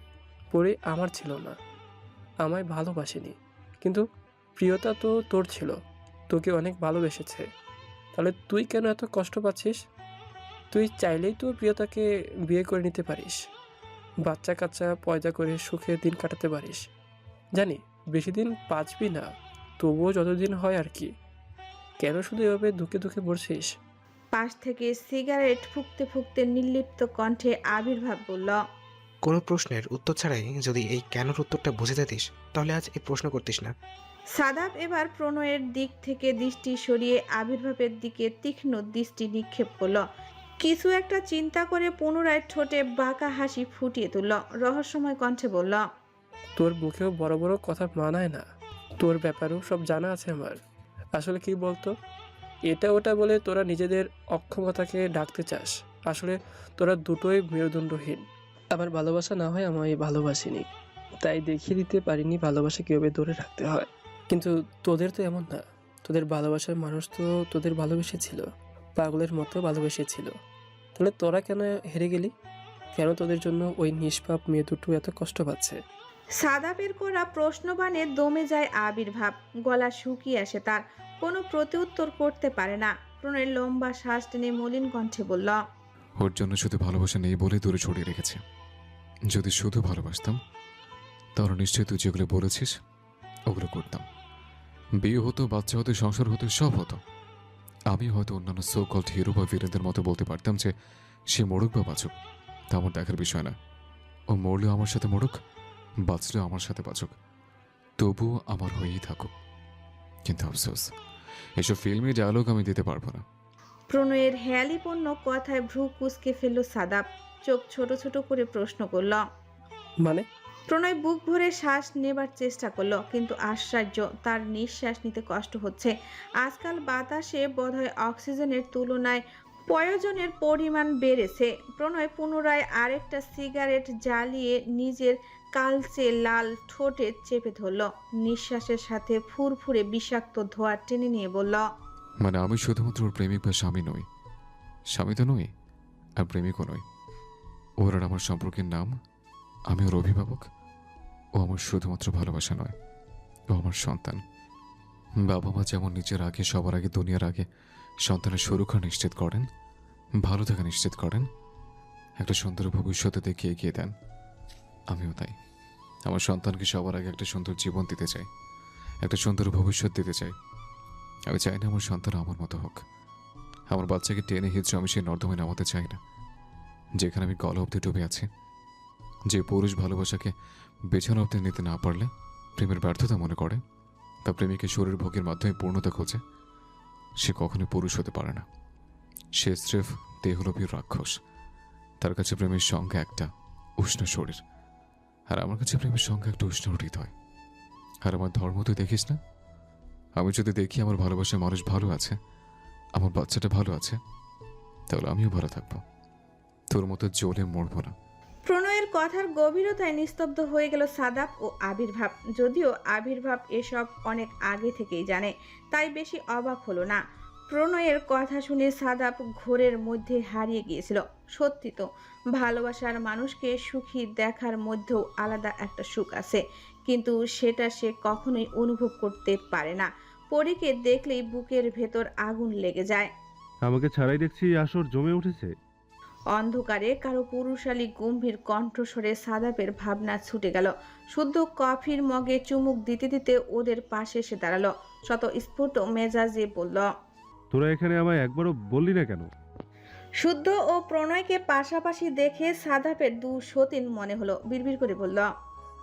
পরে আমার ছিল না, আমায় ভালোবাসেনি, কিন্তু প্রিয়তা তো তোর ছিল, তোকে অনেক ভালোবেসেছে। তাহলে তুই কেন এত কষ্ট পাচ্ছিস? তুই চাইলেই তো প্রিয়তাকে বিয়ে করে নিতে পারিস, বাচ্চা কাচ্চা পয়দা করে সুখে দিন কাটাতে পারিস। জানি বেশি দিন বাঁচবি না, তবুও যতদিন হয় আর কি। কেন শুধু এভাবে দুঃখে দুঃখে মরছিস? পাশ থেকে সিগারেট ফুঁকতে ফুঁকতে নির্লিপ্ত কণ্ঠে আবির্ভাব বলল, কোনো প্রশ্নের উত্তর ছাড়াই যদি এই কেনর উত্তরটা বুঝে যেতিস তাহলে আজ এই প্রশ্ন করতিস না। সাদাব এবার প্রণয়ের দিক থেকে দৃষ্টি সরিয়ে আবির্ভাবের দিকে তীক্ষ্ণ দৃষ্টি নিক্ষেপ করল। কিছু একটা চিন্তা করে পুনরায় ঠোঁটে বাঁকা হাসি ফুটিয়ে তুলল, রহস্যময় কণ্ঠে বলল, তোর মুখেও বড় বড় কথা মানায় না। তোর ব্যাপারেও সব জানা আছে আমার। আসলে কি বলতো, এটা ওটা বলে তোরা নিজেদের অক্ষমতাকে ডাকতে চাস। আসলে তোরা দুটোই মেরুদণ্ডহীন। আমার ভালোবাসা না হয় আমায় ভালোবাসিনি, তাই দেখিয়ে দিতে পারিনি ভালোবাসা কীভাবে ধরে রাখতে হয়। কিন্তু তোদের তো এমন না, তোদের ভালোবাসার মানুষ তো তোদের ভালোবেসেছিল, পাগলের মতো ভালোবেসেছিল। তাহলে তোরা কেন হেরে গেলি? কেন তোদের জন্য ওই নিষ্পাপ মেয়ে দুটো এত কষ্ট পাচ্ছে? সাদাবের করা প্রশ্নবাণে দমে যায় আবির্ভাব, গলা শুকিয়ে আসে তার, কোনো প্রত্যুত্তর করতে পারে না। প্রণয় লম্বা শ্বাস টেনে মলিন কণ্ঠে বলল, ওর জন্য শুধু ভালোবাসা নেই বলে দূরে ছড়িয়ে রেখেছে। যদি শুধু ভালোবাসতাম তাহলে নিশ্চয়ই তুই যেগুলো বলেছিস ওগুলো করতাম। বিয়ে হতো, বাচ্চা হতো, সংসার হতো, সব হতো। আমি হয়তো অন্যান্য সো কল্ড হিরো বা ভিলেনদের মতো বলতে পারতাম যে সে মরুক বা বাঁচুক তা আমার দেখার বিষয় না। ও মরলেও আমার সাথে মরুক, বাঁচলেও আমার সাথে বাঁচুক, তবুও আমার হয়েই থাকুক। কিন্তু আফসোস, এসব ফিল্মি ডায়লগ আমি দিতে পারবো না। প্রণয়ের হেয়ালিপূর্ণ কথায় ভ্রু কুঁচকে ফেলল সাদাব, চোখ ছোট ছোট করে প্রশ্ন করল। মানে? প্রণয় বুক ভরে শ্বাস নেবার চেষ্টা করলো, কিন্তু আশ্চর্য, তার নিঃশ্বাস নিতে কষ্ট হচ্ছে। আজকাল বাতাসে বোধহয় অক্সিজেনের তুলনায় প্রয়োজনের পরিমাণ বেড়েছে। প্রণয় পুনরায় আরেকটা সিগারেট জ্বালিয়ে নিজের কালচে লাল ঠোঁটে চেপে ধরল, নিঃশ্বাসের সাথে ফুরফুরে বিষাক্ত ধোঁয়া টেনে নিয়ে বলল, মানে আমি শুধুমাত্র ওর প্রেমিক বা স্বামী নই। স্বামী তো নই, আর প্রেমিকও নই। ওর আর আমার সম্পর্কের নাম, আমি ওর অভিভাবক। ও আমার শুধুমাত্র ভালোবাসা নয়, ও আমার সন্তান। বাবা মা যেমন নিজের আগে, সবার আগে, দুনিয়ার আগে সন্তানের সুরক্ষা নিশ্চিত করেন, ভালো থাকা নিশ্চিত করেন, একটা সুন্দর ভবিষ্যতে দেখে এগিয়ে দেন, আমিও তাই। আমার সন্তানকে সবার আগে একটা সুন্দর জীবন দিতে চাই, একটা সুন্দর ভবিষ্যৎ দিতে চাই। আমি চাই না আমার সন্তান আমার মতো হোক। আমার বাচ্চাকে টেনে হিঁচড়ে আমি সেই নর্দমায় নামাতে চাই না, যেখানে আমি গলা অব্দি ডুবে আছি। যে পুরুষ ভালোবাসাকে বেছানো অব্দি নিতে না পারলে প্রেমের ব্যর্থতা মনে করে বা প্রেমিকের শরীর ভোগের মাধ্যমে পূর্ণতা খোঁজে, সে কখনোই পুরুষ হতে পারে না। সে স্রেফ দেহলোভী রাক্ষস। তার কাছে প্রেমের সংখ্যা একটা উষ্ণ শরীর, আর আমার কাছে প্রেমের সংখ্যা একটা উষ্ণ হৃদয়। আর আমার ধর্ম তুই দেখিস না? আমি যদি দেখি আমার ভালোবাসার মানুষ ভালো আছে, আমার বাচ্চাটা ভালো আছে, তাহলে আমিও ভালো থাকবো। তোর মতো জ্বলে মরবো না। প্রণয়ের কথার গভীরতায় নিস্তব্ধ হয়ে গেল সাদাব ও আবির্ভাব। যদিও আবির্ভাব এসব অনেক আগে থেকেই জানে, তাই বেশি অবাক হলো না। প্রণয়ের কথা শুনে সাদাব ঘোরের মধ্যে হারিয়ে গিয়েছিল। সত্যি তো, ভালোবাসার মানুষকে সুখী দেখার মধ্যেও আলাদা একটা সুখ আছে, কিন্তু সেটা সে কখনোই অনুভব করতে পারে না। পরীকে দেখলেই বুকের ভেতর আগুন লেগে যায়। আমাকে ছাড়াই দেখছি আসর জমে উঠেছে। অন্ধকারে কারো পুরুষালী গম্ভীর কণ্ঠস্বরে সাদাবের ভাবনা ছুটে গেল। শুদ্ধ কফির মগে চুমুক দিতে দিতে ওদের পাশে এসে দাঁড়ালো। স্ফুট মেজাজে বলল, তোরা এখানে আমায় একবারও বললি না কেন? শুদ্ধ ও প্রণয়কে পাশাপাশি দেখে সাদাবের দু সতীন মনে হলো। বিড়বিড় করে বলল,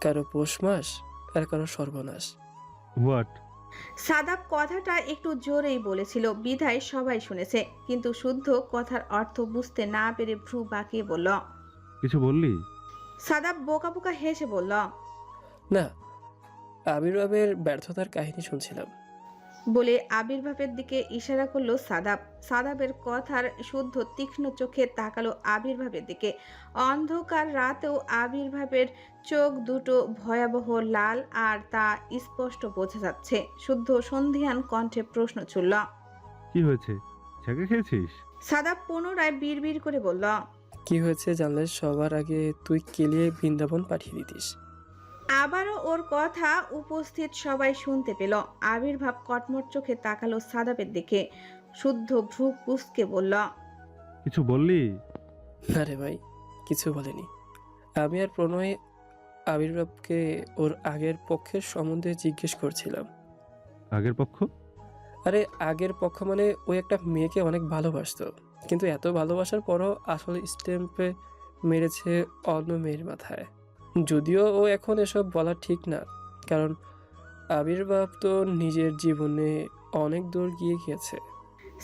কারো পৌষ মাস আর কারো সর্বনাশ। হোয়াট? সাদাব কথাটা একটু জোরেই বলেছিল, বিধায় সবাই শুনেছে, কিন্তু শুদ্ধ কথার অর্থ বুঝতে না পেরে ভ্রু বাঁকিয়ে বলল। কিছু বললি? সাদাব বোকা বোকা হেসে বলল, না, আবির্ভাবের ব্যর্থতার কাহিনী শুনছিলাম। বলে আবির্ভাবের দিকে ইশারা করলো সাদাব। সাদাবের কথার শুদ্ধ তীক্ষ্ণ চোখে তাকালো আবির্ভাবের দিকে। অন্ধকার রাতেও আবির্ভাবের চোখ দুটো ভয়াবহ লাল, আর তা স্পষ্ট বোঝা যাচ্ছে। শুদ্ধ সন্ধিয়ান কণ্ঠে প্রশ্ন ছুড়ল, কি হয়েছে? ছেঁকে খেয়েছিস? সাদাব পুনরায় বিড়বিড় করে বলল, কি হয়েছে জানলে সবার আগে তুই কেলিয়ে বৃন্দাবন পাঠিয়ে দিতিস। আবারও ওর কথা উপস্থিত সবাই শুনতে পেল। আবির্ভাব কটমট চোখে তাকালো সাদাবের দিকে। শুদ্ধ ভ্রু কুঁচকে বলল, কিছু বললি? না রে ভাই, কিছু বলেনি। আমি আর প্রণয় আবির্ভাবকে ওর আগের পক্ষের সম্বন্ধে জিজ্ঞেস করছিলাম। আগের পক্ষ? আরে আগের পক্ষ মানে ওই একটা মেয়েকে অনেক ভালোবাসতো, কিন্তু এত ভালোবাসার পরও আসলে স্ট্যাম্পে মেরেছে অন্য মেয়ের মাথায়। যদিও ও এখন এসব বলা ঠিক না, কারণ আবির্ভাব তো নিজের জীবনে অনেক দূর গিয়ে গিয়েছে।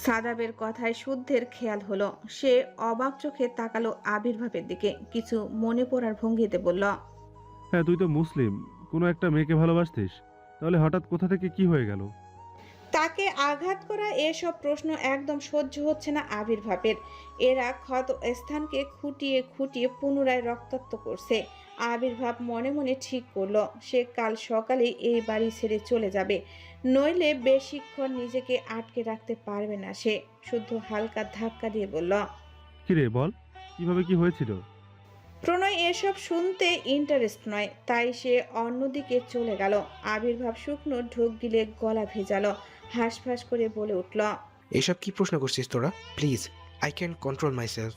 সাদাবের কথায় শুদ্ধের খেয়াল হলো। সে অবাক চোখে তাকালো আবির্ভাবের দিকে। কিছু মনে পড়ার ভঙ্গিতে বলল, হ্যাঁ, তুই তো মুসলিম, কোনো একটা মেয়েকে ভালোবাসতিস, তাহলে হঠাৎ কোথা থেকে কি হয়ে গেল? তাকে আঘাত করা এসব প্রশ্ন একদম সহ্য হচ্ছে না আবির্ভাবের। এরা ক্ষত স্থানকে খুঁটিয়ে খুঁটিয়ে পুনরায় রক্তাক্ত করছে। আবির্ভাব মনে মনে ঠিক করলো, সে কাল সকালে এই বাড়ি ছেড়ে চলে যাবে, নইলে বেশিক্ষণ নিজেকে আটকে রাখতে পারবে না সে। শুদ্ধ হালকা ধাক্কা দিয়ে বলল, কি রে বল, কিভাবে কি হয়েছিল? প্রণয় এসব শুনতে ইন্টারেস্ট নয়, তাই সে অন্যদিকে চলে গেল। আবির্ভাব শুকনো ঢোক গিলে গলা ভেজালো, হাঁসফাঁস করে বলে উঠল, এসব কি প্রশ্ন করছিস তোরা? Please, I can control myself.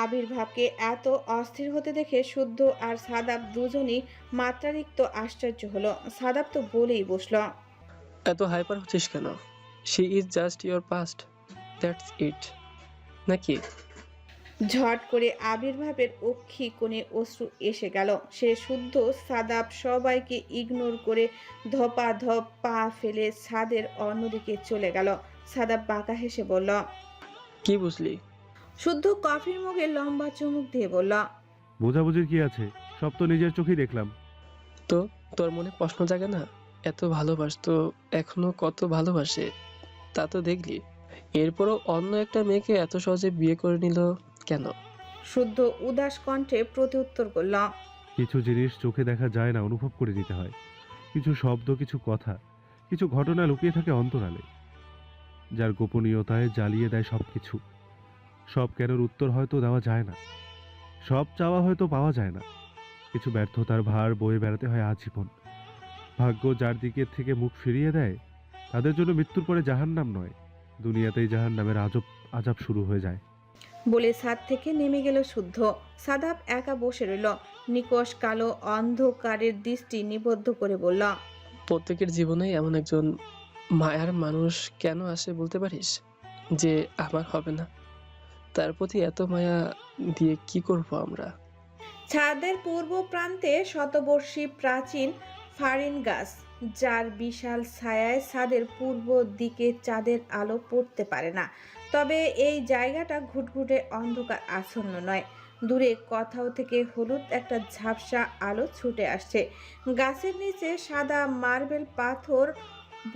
আবির্ভাবকে এত অস্থির হতে দেখে শুদ্ধ আর সাদাব দুজনই মাত্রাতিরিক্ত আশ্চর্য হলো। সাদাব তো বলেই বসল, এত হাইপার হচ্ছিস কেন? She is just your past, that's it, নাকি? ঝট করে আবির্ভাবের অক্ষি কোণে অশ্রু এসে গেল। সে শুদ্ধ সাদাব সবাইকে ইগনোর করে ধপাধপ পা ফেলে ছাদের অন্যদিকে চলে গেল। সাদাব বাঁকা হেসে বলল, কি বুঝলি? শুদ্ধ কফির মগে লম্বা চুমুক দিয়ে বলল, বোঝাবুঝির কি আছে, সব তো নিজের চোখেই দেখলাম। তো তোর মনে প্রশ্ন জাগে না? এত ভালোবাসতো, এখনো কত ভালোবাসে তা তো দেখলি। এরপরও অন্য একটা মেয়েকে এত সহজে বিয়ে করে নিল কেন? শুদ্ধ উদাস কণ্ঠে প্রত্যুত্তর করল, কিছু জিনিস চোখে দেখা যায় না, অনুভব করে নিতে হয়। কিছু শব্দ, কিছু কথা, কিছু ঘটনা লুকিয়ে থাকে অন্তরালে, যার গোপনীয়তায় জ্বালিয়ে দেয় সবকিছু। সব কেনর উত্তর হয়তো দেওয়া যায় না, সব চাওয়া হয়তো পাওয়া যায় না। কিছু ব্যর্থতার ভার বয়ে বেড়াতে হয় আজীবন। ভাগ্য যার দিকের থেকে মুখ ফিরিয়ে দেয়, তাদের জন্য মৃত্যুর পরে জাহান্নাম নয়, দুনিয়াতেই জাহান্নামের আজাব শুরু হয়ে যায়। বলে ছাদ থেকে নেমে গেল শুদ্ধ। সাদাব একা বসে রইল, নিকষ কালো অন্ধকারের দৃষ্টি নিবদ্ধ করে বলল, প্রত্যেকের জীবনে এমন একজন মায়ার মানুষ কেন আসে বলতে পারিস? যে আমার হবে না, তার প্রতি এত মায়া দিয়ে কি করব আমরা? ছাদের পূর্ব প্রান্তে শতবর্ষী প্রাচীন ফারিন গাছ, যার বিশাল ছায়ায় ছাদের পূর্ব দিকে চাঁদের আলো পড়তে পারে না। তবে এই জায়গাটা ঘুটঘুটে অন্ধকার আচ্ছন্ন নয়। দূরে কোথাও থেকে হলুদ একটা ঝাপসা আলো ছুটে আসছে। গাছের নিচে সাদা মার্বেল পাথর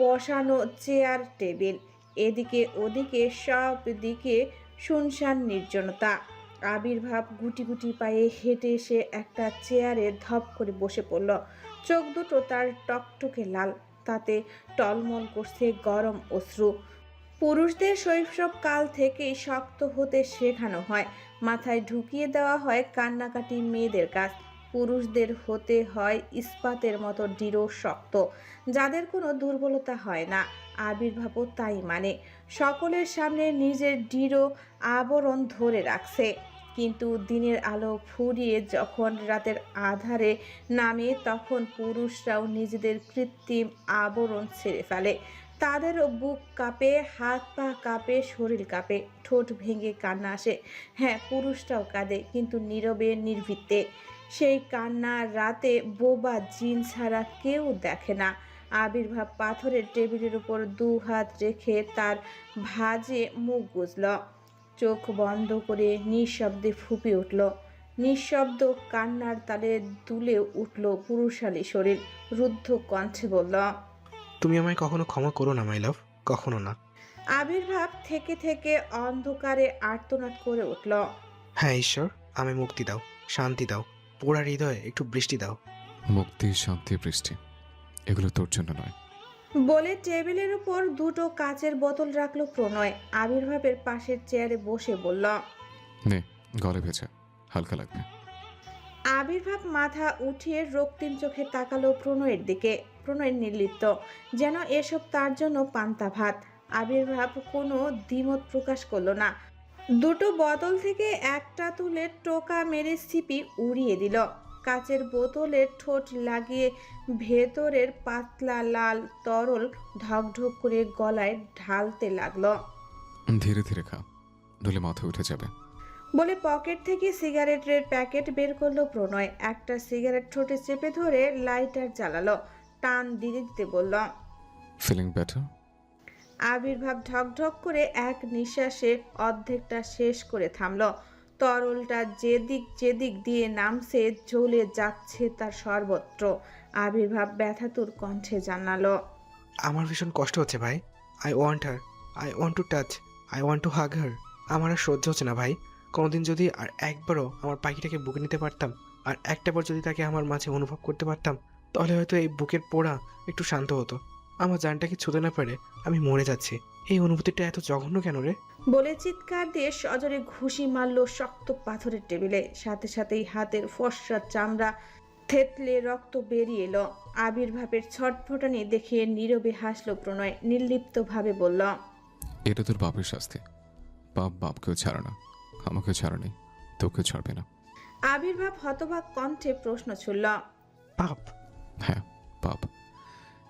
বসানো চেয়ার টেবিল, এদিকে ওদিকে সব দিকে শুনশান নির্জনতা। আবির্ভাব গুটি গুটি পায়ে হেঁটে এসে একটা চেয়ারে ধপ করে বসে পড়ল। চোখ দুটো তার টকটকে লাল, তাতে টলমল করছে গরম অশ্রু। পুরুষদের শৈশবকাল থেকেই শক্ত হতে শেখানো হয়, মাথায় ঢুকিয়ে দেওয়া হয় কান্নাকাটি মেয়েদের কাজ। পুরুষদের হতে হয় ইস্পাতের মতো দৃঢ় শক্ত, যাদের কোনো দুর্বলতা হয় না। আবির্ভাবও তাই মানে, সকলের সামনে নিজের দৃঢ় আবরণ ধরে রাখছে। কিন্তু দিনের আলো ফুরিয়ে যখন রাতের আধারে নামে, তখন পুরুষরাও নিজেদের কৃত্রিম আবরণ ছেড়ে ফেলে। তাদেরও বুক কাঁপে, হাত পা কাঁপে, শরীর কাঁপে, ঠোঁট ভেঙে কান্না আসে। হ্যাঁ, পুরুষরাও কাঁদে, কিন্তু নীরবে নির্ভীতে। সেই কান্না রাতে বোবা জিন ছাড়া কেউ দেখে না। আবির্ভাব পাথরের টেবিলের উপর 2 হাত রেখে তার ভাঁজে মুখ গুজল, চোখ বন্ধ করে নিঃশব্দে ফুঁপে উঠল। নিঃশব্দ কান্নার তালে দুলে উঠল পুরুষালী শরীর। রুদ্ধ কণ্ঠে বলল, তুমি আমায় কখনো ক্ষমা করো না মাই লাভ, কখনো না। আবির্ভাব থেকে থেকে অন্ধকারে আর্তনাদ করে উঠল, হ্যাঁ ঈশ্বর, আমি মুক্তি দাও, শান্তি দাও, পোড়া হৃদয়ে একটু বৃষ্টি দাও। মুক্তি, শান্তি, বৃষ্টি এগুলো তোর জন্য নয়। বলে টেবিলের উপর 2টো কাচের বোতল রাখলো প্রণয়। আবির্ভাবের পাশের চেয়ারে বসে বলল, নে, গলে ভেজা, হালকা লাগবে। আবির্ভাব মাথা উঠিয়ে রক্তিম চোখে তাকালো প্রণয়ের দিকে। প্রণয় নির্লিপ্ত, যেন এসব তার জন্য পান্তা ভাত। আবির্ভাব কোনো দ্বিমত প্রকাশ করলো না। 2টো বোতল থেকে একটা তুলে টোকা মেরে সিপি উড়িয়ে দিল। কাচের বোতলের ঠোঁট লাগিয়ে ভেতরের পাতলা লাল তরল ঢকঢক করে গলায় ঢালতে লাগলো। ধীরে ধীরে খা, নইলে মাথা উঠে যাবে। বলে পকেট থেকে সিগারেটের প্যাকেট বের করলো প্রণয়। একটা সিগারেট ঠোঁটে চেপে ধরে লাইটার জ্বালালো, টান দিতে দিতে বলল, ফিলিং বেটার? আবির্ভাব ঢকঢক করে এক নিঃশ্বাসে অর্ধেকটা শেষ করে থামলো। তরলটা যেদিক দিয়ে নামছে, জ্বলে যাচ্ছে তার সর্বত্র। আবির্ভাব ব্যথাতুর কণ্ঠে জানালো, আমার ভীষণ কষ্ট হচ্ছে ভাই। I want her, I want to touch, I want to hug her. আমার আর সহ্য হচ্ছে না ভাই। কোনোদিন যদি আর একবারও আমার পাখিটাকে বুকে নিতে পারতাম, আর একটাবার যদি তাকে আমার মাঝে অনুভব করতে পারতাম, তাহলে হয়তো এই বুকের পোড়া একটু শান্ত হতো। আমার জানটাকে ছুঁতে না পারে আমি মরে যাচ্ছি। এই অনুভূতিটা এত জঘন্য কেন রে? বলে চিৎকার দিয়ে সজোরে ঘুষি মারলো শক্ত পাথরের টেবিলে। সাথে সাথেই হাতের ফর্সা চামড়া থেতলে রক্ত বেরিয়ে এলো। আবির্ভাবের ছটফটানি দেখে নীরবে হাসলো প্রণয়। নির্লিপ্তভাবে বলল, এটা তোর বাপের শাস্তি। বাপ বাপকেও ছাড়ে না, আমাকেও ছাড়ে নেই, তোকেও ছাড়বে না। আবির্ভাব হতবাক কণ্ঠে প্রশ্ন ছুড়ল, পাপ? হ্যাঁ, পাপ।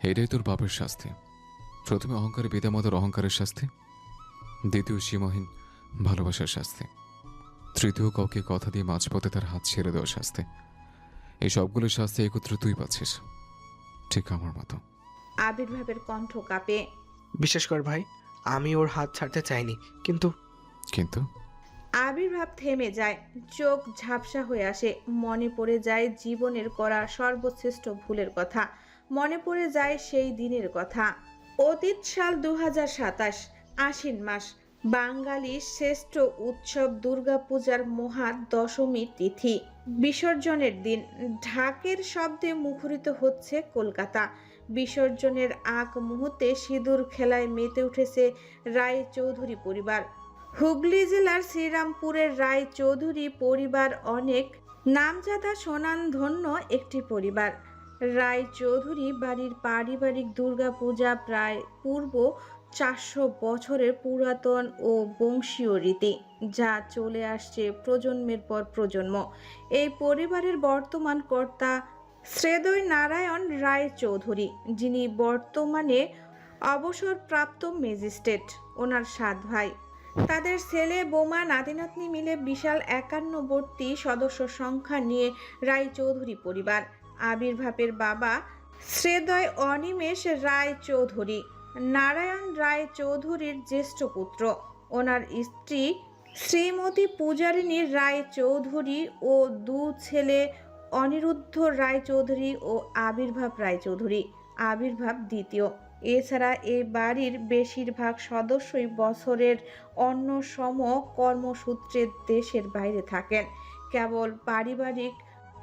এটাই তোর বাপের শাস্তি। প্রথমে অহংকারে পিতামাতার অহংকারের শাস্তি, দ্বিতীয় সীমাহীন ভালোবাসার শাস্তি, তৃতীয় কাউকে কথা দিয়ে মাঝপথে তার হাত ছেড়ে দেওয়ার শাস্তি। এই সবগুলো শাস্তি একত্রে তুই পাচ্ছিস, ঠিক আমার মতো। আবির্ভাবের কণ্ঠ কাঁপে। বিশ্বাস কর ভাই, আমি ওর হাত ছাড়তে চাইনি, কিন্তু কিন্তু আবির্ভাব থেমে যায়, চোখ ঝাপসা হয়ে আসে। মনে পড়ে যায় জীবনের করা সর্বশ্রেষ্ঠ ভুলের কথা। মনে পড়ে যায় সেই দিনের কথা। অতীত সাল 2027, আশ্বিন মাস। বাঙালির শ্রেষ্ঠ উৎসব দুর্গাপূজার মহা দশমী তিথি, বিসর্জনের দিন। ঢাকের শব্দে মুখরিত হচ্ছে কলকাতা। বিসর্জনের আগ মুহূর্তে সিঁদুর খেলায় মেতে উঠেছে রায় চৌধুরী পরিবার। হুগলি জেলার শ্রীরামপুরের রায় চৌধুরী পরিবার অনেক নামজাদা স্বনামধন্য একটি পরিবার। রায় চৌধুরী বাড়ির পারিবারিক দুর্গাপূজা প্রায় পূর্ব 400 বছরের পুরাতন ও বংশীয় রীতি, যা চলে আসছে প্রজন্মের পর প্রজন্ম। এই পরিবারের বর্তমান কর্তা শ্রেদয় নারায়ণ রায় চৌধুরী, যিনি বর্তমানে অবসরপ্রাপ্ত ম্যাজিস্ট্রেট। ওনার 7 ভাই। তাদের ছেলে বৌমা নাতি নাতনি মিলে বিশাল 51টি সদস্য সংখ্যা নিয়ে রায়চৌধুরী পরিবার। আবির্ভাবের বাবা শ্রেদয় অনিমেষ রায় চৌধুরী নারায়ণ রায় চৌধুরীর জ্যেষ্ঠ পুত্র। ওনার স্ত্রী শ্রীমতী পূজারিণী রায় চৌধুরী ও 2 ছেলে অনিরুদ্ধ রায় চৌধুরী ও আবির্ভাব রায় চৌধুরী। আবির্ভাব দ্বিতীয়। এছাড়া এই বাড়ির বেশিরভাগ সদস্যই বছরের অন্য সম কর্মসূত্রে দেশের বাইরে থাকেন। কেবল পারিবারিক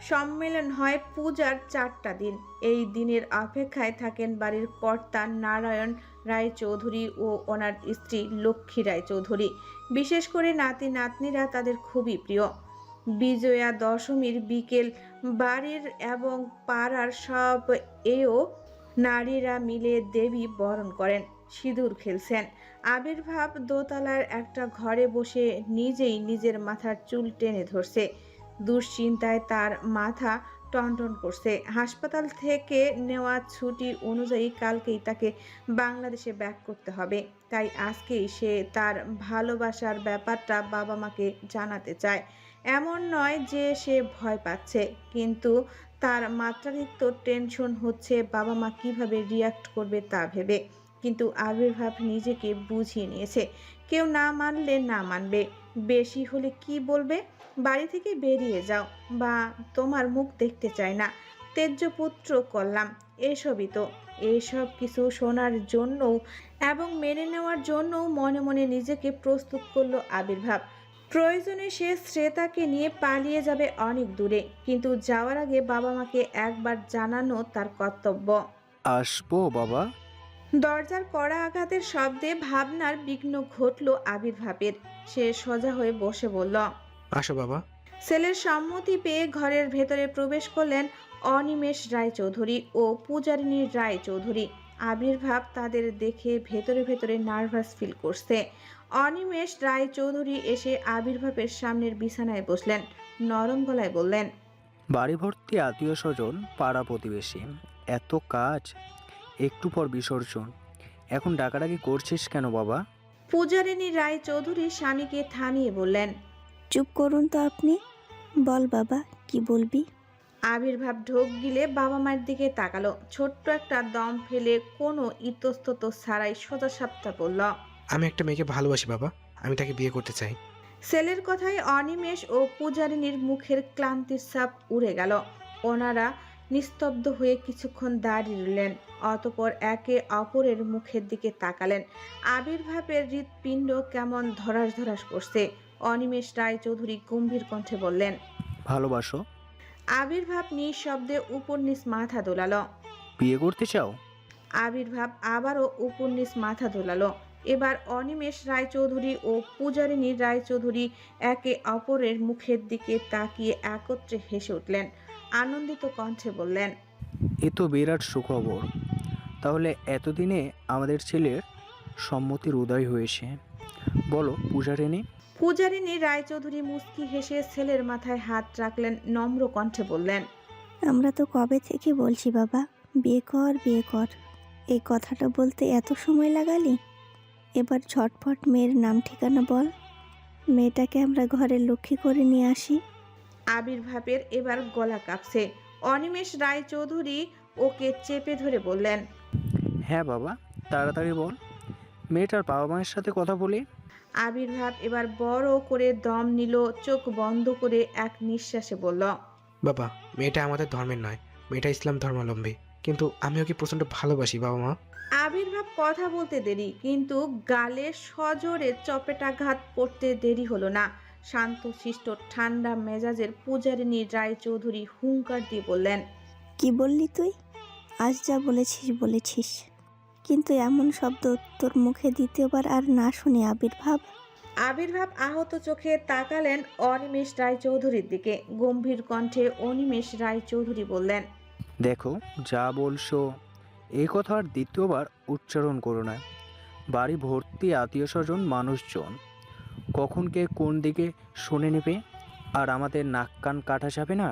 সম্মেলন হয় পূজার 4টা দিন। এই দিনের অপেক্ষায় থাকেন বাড়ির কর্তা নারায়ণ রায় চৌধুরী ও ওনার স্ত্রী লক্ষ্মী রায় চৌধুরী। বিশেষ করে নাতি নাতনিরা তাদের খুবই প্রিয়। বিজয়া দশমীর বিকেল বাড়ির এবং পাড়ার সব এও নারীরা মিলে দেবী বরণ করেন, সিঁদুর খেলছেন। আবির্ভাব দোতলার একটা ঘরে বসে নিজেই নিজের মাথার চুল টেনে ধরছে। দুশ্চিন্তায় তার মাথা টনটন করছে। হাসপাতাল থেকে নেওয়া ছুটি অনুযায়ী কালকেই তাকে বাংলাদেশে ব্যাক করতে হবে। তাই আজকেই সে তার ভালোবাসার ব্যাপারটা বাবা মাকে জানাতে চায়। এমন নয় যে সে ভয় পাচ্ছে, কিন্তু তার মাত্রাতিরিক্ত টেনশন হচ্ছে বাবা মা কিভাবে রিয়াক্ট করবে তা ভেবে। কিন্তু আবির্ভাব নিজেকে বুঝিয়ে নিয়েছে, কেউ না মানলে না মানবে, বেশি হলে কি বলবে, বাড়ি থেকে বেরিয়ে যাও, বা তোমার মুখ দেখতে চায় না, তেজ্যপুত্র করলাম, এসবই তো। এসব কিছু শোনার জন্যও এবং মেনে নেওয়ার জন্যও মনে মনে নিজেকে প্রস্তুত করলো আবির্ভাব। প্রয়োজনে সে শ্রেতাকে নিয়ে পালিয়ে যাবে অনেক দূরে, কিন্তু যাওয়ার আগে বাবা মাকে একবার জানানো তার কর্তব্য। আসবো বাবা। দরজার কড়া আঘাতের শব্দে ভাবনার বিঘ্ন ঘটল আবির্ভাবের। সে সোজা হয়ে বসে বলল, আসো বাবা। ছেলের সম্মতি পেয়ে ঘরের ভেতরে প্রবেশ করলেন অনিমেষ রায় চৌধুরী ও পূজারিণী রায় চৌধুরী। আবির্ভাব তাদের দেখে ভেতরে ভেতরে নার্ভাস ফিল করছে। অনিমেষ রায় চৌধুরী এসে আবির্ভাবের সামনের বিছানায় বসলেন, নরম গলায় বললেন, বাড়ি ভর্তি আত্মীয় স্বজন, পাড়া প্রতিবেশী, এত কাজ, একটু পর বিসর্জন, এখন ডাকাডাকি করছিস কেন বাবা? পূজারিণী রায় চৌধুরী স্বামীকে থামিয়ে বললেন, চুপ করুন তো আপনি, বল বাবা কি বলবি? আবির্ভাব ঢোক গিলে বাবা মায়ের দিকে তাকালো। ছোট্ট একটা দম ফেলে কোনো ইতস্তত ছাড়াই সোজা সাপটা বলল, আমি একটা মেয়েকে ভালোবাসি বাবা, আমি তাকে বিয়ে করতে চাই। ছেলের কথায় অনিমেষ ও পূজারিণীর মুখের ক্লান্তির ছাপ উড়ে গেল। ওনারা নিস্তব্ধ হয়ে কিছুক্ষণ দাঁড়িয়ে রইলেন, অতঃপর একে অপরের মুখের দিকে তাকালেন। আবির্ভাবের হৃৎপিণ্ড কেমন ধরাস ধরাস করছে। অনিমেষ রায় চৌধুরী গম্ভীর কণ্ঠে বললেন, ভালোবাসো? আবির্ভাব নিঃশব্দে উপর নিচ মাথা দোলালো। বিয়ে করতে চাও? আবির্ভাব আবারও উপর নিচ মাথা দোলালো। এবার অনিমেষ রায়চৌধুরী ও পূজারিণী রায়চৌধুরী একে অপরের মুখের দিকে তাকিয়ে একত্রে হেসে উঠলেন। আনন্দিত কণ্ঠে বললেন, এ তো বিরাট সুখবর। তাহলে এতদিনে আমাদের ছেলের সম্মতির উদয় হয়েছে। বলো পূজারিণী। পূজারিণী রায়চৌধুরী মুচকি হেসে ছেলের মাথায় হাত রাখলেন, নম্র কণ্ঠে বললেন, আমরা তো কবে থেকে বলছি বাবা, বিয়ে কর বিয়ে কর, এই কথাটা বলতে এত সময় লাগালি? এবার ঝটফট মেয়ের নাম ঠিকানা বল, মেয়েটাকে আমরা ঘরের লক্ষ্মী করে নিয়ে আসি। আবির্ভাবের এবার গলা কাঁপছে। অনিমেষ রায়চৌধুরী ওকে চেপে ধরে বললেন, হ্যাঁ বাবা, তাড়াতাড়ি বল, মেয়েটার বাবা মায়ের সাথে কথা বলি। আবির্ভাব এবার বড় করে দম নিল, চোখ বন্ধ করে এক নিঃশ্বাসে বলল, বাবা, মেয়েটা আমাদের ধর্মের নয়, মেয়েটা ইসলাম ধর্মাবলম্বী, কিন্তু আমি ওকে প্রচন্ড ভালোবাসি বাবা মা। আবির্ভাব কথা বলতে দেরি, কিন্তু গালে সজোরে চপেটাঘাত পড়তে দেরি হলো না। শান্ত শিষ্ট ঠান্ডা মেজাজের পূজারিণী রায়চৌধুরী হুঙ্কার দিয়ে বললেন, কি বললি তুই? আজ যা বলেছিস বলেছিস, কিন্তু এমন শব্দ তোর মুখে দ্বিতীয়বার আর না শুনি আবির্ভাব। আবির্ভাব আহত চোখে তাকালেন অনিমেষ রায়চৌধুরীর দিকে। গম্ভীর কণ্ঠে অনিমেষ রায়চৌধুরী বললেন, দেখো যা বলছো এই কথা আর দ্বিতীয়বার উচ্চারণ করো না। বাড়ি ভর্তি আত্মীয় স্বজন, মানুষজন, কখন কে কোন দিকে শুনে নেবে, আর আমাদের নাক কান কাটা যাবে না।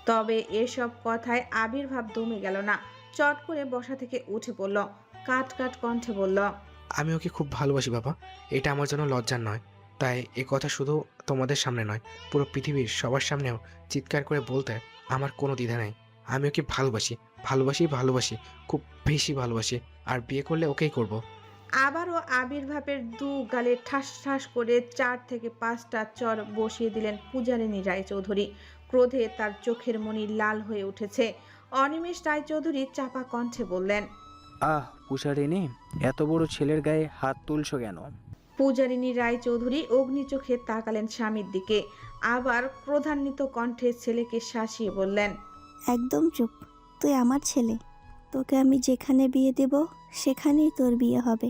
তবে এসব কথায় আবির্ভাব দমে গেল না। চট করে বসা থেকে উঠে পড়ল, কাট কাট কণ্ঠে বলল, আমি ওকে খুব ভালোবাসি বাবা, এটা আমার জন্য লজ্জার নয়। তাই এ কথা শুধু তোমাদের সামনে নয়, পুরো পৃথিবীর সবার সামনেও চিৎকার করে বলতে আমার কোনো দ্বিধা নেই। আমি ওকে ভালোবাসি, ভালোবাসি, ভালোবাসি, খুব বেশি ভালোবাসি। আর বিয়ে করলে ওকেই করব। আবারও আবির্ভাবের দু গালে ঠাস ঠাস করে 4 থেকে 5টা চর বসিয়ে দিলেন পূজারিনী রায়চৌধুরী। ক্রোধে তার চোখের মনি লাল হয়ে উঠেছে। অনিমেষ রায়চৌধুরী চাপা কণ্ঠে বললেন, আহ পূজারিনী, এত বড় ছেলের গায়ে হাত তুলছো কেন? পূজারিনী রায়চৌধুরী অগ্নি চোখে তাকালেন স্বামীর দিকে, আবার ক্রোধান্বিত কণ্ঠে ছেলেকে শাসিয়ে বললেন, একদম চুপ। তুই আমার ছেলে, তোকে আমি যেখানে বিয়ে দেব সেখানেই তোর বিয়ে হবে।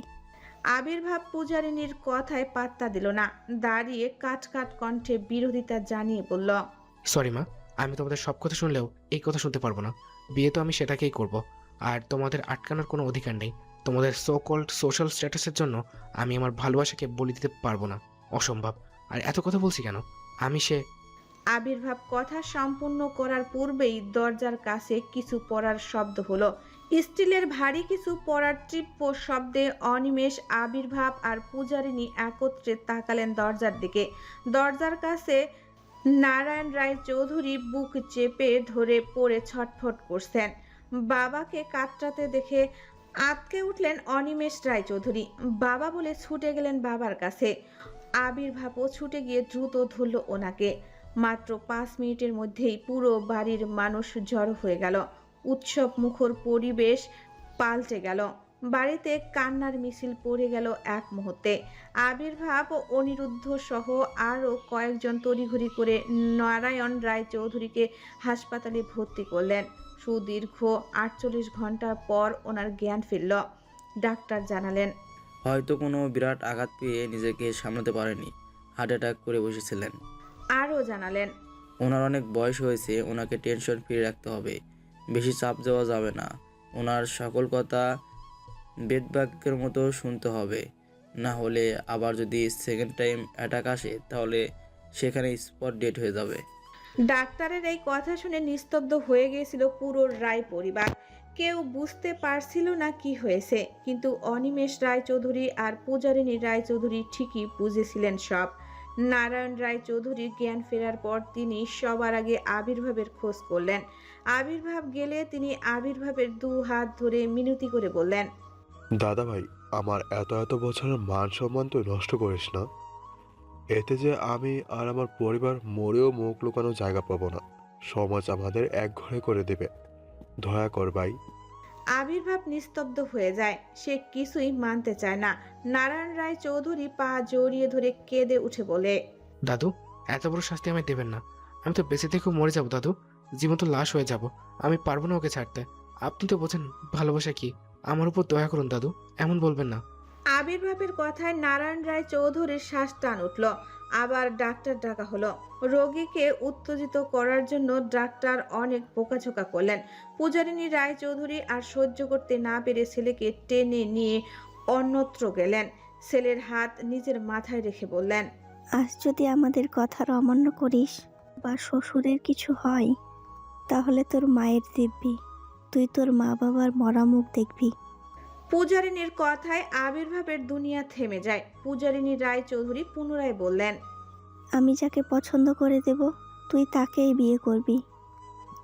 আবির্ভাব পূজারিনীর কথায় পাত্তা দিল না, দাঁড়িয়ে কাট কাট কণ্ঠে বিরোধিতা জানিয়ে বলল, সরি মা, আমি তোমাদের সব কথা শুনলেও এই কথা শুনতে পারবো না। বিয়ে তো আমি সেটাকেই করব, আর তোমাদের আটকানোর কোনো অধিকার নেই। তোমাদের সো কল্ড সোশ্যাল স্ট্যাটাসের জন্য আমি আমার ভালোবাসাকে বলি দিতে পারবো না, অসম্ভব। আর এত কথা বলছি কেন? আমি সে আবির্ভাব কথা সম্পূর্ণ করার পূর্বেই দরজার কাছে কিছু পড়ার শব্দ হলো। স্টিলের ভারী কিছু পড়ার তীব্র শব্দে অনিমেষ, আবির্ভাব আর পূজারিনী একত্রে তাকালেন দরজার দিকে। দরজার কাছে নারায়ণ রায় চৌধুরী বুক চেপে ধরে পড়ে ছটফট করছেন। বাবাকে কাতরাতে দেখে আঁতকে উঠলেন অনিমেষ রায়চৌধুরী। বাবা বলে ছুটে গেলেন বাবার কাছে। আবির্ভাবও ছুটে গিয়ে দ্রুত ধরল ওনাকে। মাত্র 5 মিনিটের মধ্যেই পুরো বাড়ির মানুষ জড়ো হয়ে গেল। উৎসব মুখর পরিবেশ পাল্টে গেল। বাড়িতে কান্নার মিছিল পড়ে গেল এক মুহূর্তে। আবির্ভাব ও অনিরুদ্ধ সহ আরও কয়েকজন তড়িঘড়ি করে নারায়ণ রায় চৌধুরীকে হাসপাতালে ভর্তি করলেন। সুদীর্ঘ 48 ঘন্টা পর ওনার জ্ঞান ফিরল। ডাক্তার জানালেন, হয়তো কোনো বিরাট আঘাত পেয়ে নিজেকে সামলাতে পারেনি, হার্ট অ্যাটাক করে বসেছিলেন। আরও জানালেন, ওনার অনেক বয়স হয়েছে, ওনাকে টেনশন ফ্রি রাখতে হবে, বেশি চাপ দেওয়া যাবে না। ওনার সকল কথা বেদবাক্যের মতো শুনতে হবে, না হলে আবার যদি সেকেন্ড টাইম অ্যাটাক আসে তাহলে সেখানে স্পট ডেট হয়ে যাবে। ডাক্তারের এই কথা শুনে নিস্তব্ধ হয়ে গিয়েছিল পুরো রায় পরিবার। কেউ বুঝতে পারছিল না কি হয়েছে, কিন্তু অনিমেষ রায়চৌধুরী আর পূজারিনী রায়চৌধুরী ঠিকই বুঝেছিলেন সব। নারায়ণ রায়চৌধুরীর জ্ঞান ফেরার পর তিনি সবার আগে আবির্ভাবের খোঁজ করলেন। আবির্ভাব গেলে তিনি আবির্ভাবের 2 হাত ধরে মিনতি করে বললেন, দাদা ভাই, আমার এত বছরের মান সম্মান তুই নষ্ট করিস না। এতে যে আমি আর আমার পরিবার মরেও মুখ লুকানোর জায়গা পাবো না। সমাজ আমাদের এক ঘরে করে দেবে। দয়া কর ভাই। আবির্ভাব নিস্তব্ধ হয়ে যায়। সে কিছুই মানতে চায় না। নারায়ণ রায় চৌধুরী পা জড়িয়ে ধরে কেঁদে উঠে বলে, দাদু, এত বড় শাস্তি আমায় দেবেন না। আমি তো বেঁচে থেকেও মরে যাবো দাদু, জীবন্ত লাশ হয়ে যাব। আমি পারবো না ওকে ছাড়তে। আপনি তো বোঝেন ভালোবাসা কি। আমার উপর দয়া করুন দাদু, এমন বলবেন না। আবির্ভাবের কথায় নারায়ণ রায় চৌধুরীর শ্বাস টান উঠল। আবার ডাক্তার ডাকা হলো। রোগীকে উত্তেজিত করার জন্য ডাক্তার অনেক বোকাঝোকা করলেন। পূজারিনী রায় চৌধুরী আর সহ্য করতে না পেরে ছেলেকে টেনে নিয়ে অন্যত্র গেলেন। ছেলের হাত নিজের মাথায় রেখে বললেন, আজ যদি আমাদের কথার অমান্য করিস বা শ্বশুরের কিছু হয় তাহলে তোর মায়ের দিব্যি, তুই তোর মা বাবার মরা মুখ দেখবি। পূজারিনীর কথায় আবির্ভাবের দুনিয়া থেমে যায়। পূজারিনী রায় চৌধুরী পুনরায় বললেন, আমি যাকে পছন্দ করে দেব তুই তাকেই বিয়ে করবি।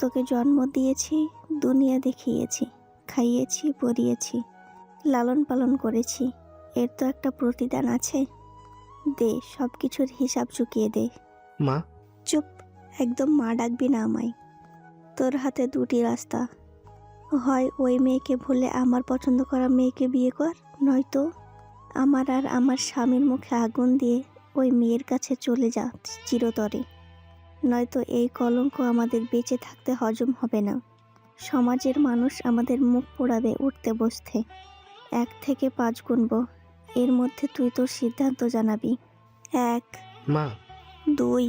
তোকে জন্ম দিয়েছি, দুনিয়া দেখিয়েছি, খাইয়েছি, পরিয়েছি, লালন পালন করেছি। এর তো একটা প্রতিদান আছে। দে, সব কিছুর হিসাব চুকিয়ে দে। মা। চুপ, একদম মা ডাকবি না আমায়। তোর হাতে 2টি রাস্তা, হয় ওই মেয়েকে ভুলে আমার পছন্দ করা মেয়েকে বিয়ে কর, নয়তো আমার আর আমার স্বামীর মুখে আগুন দিয়ে ওই মেয়ের কাছে চলে যা চিরতরে। নয়তো এই কলঙ্ক আমাদের বেঁচে থাকতে হজম হবে না। সমাজের মানুষ আমাদের মুখ পোড়াবে উঠতে বসতে। 1 থেকে 5 গুনব, এর মধ্যে তুই তোর সিদ্ধান্ত জানাবি। 1, মা। 2,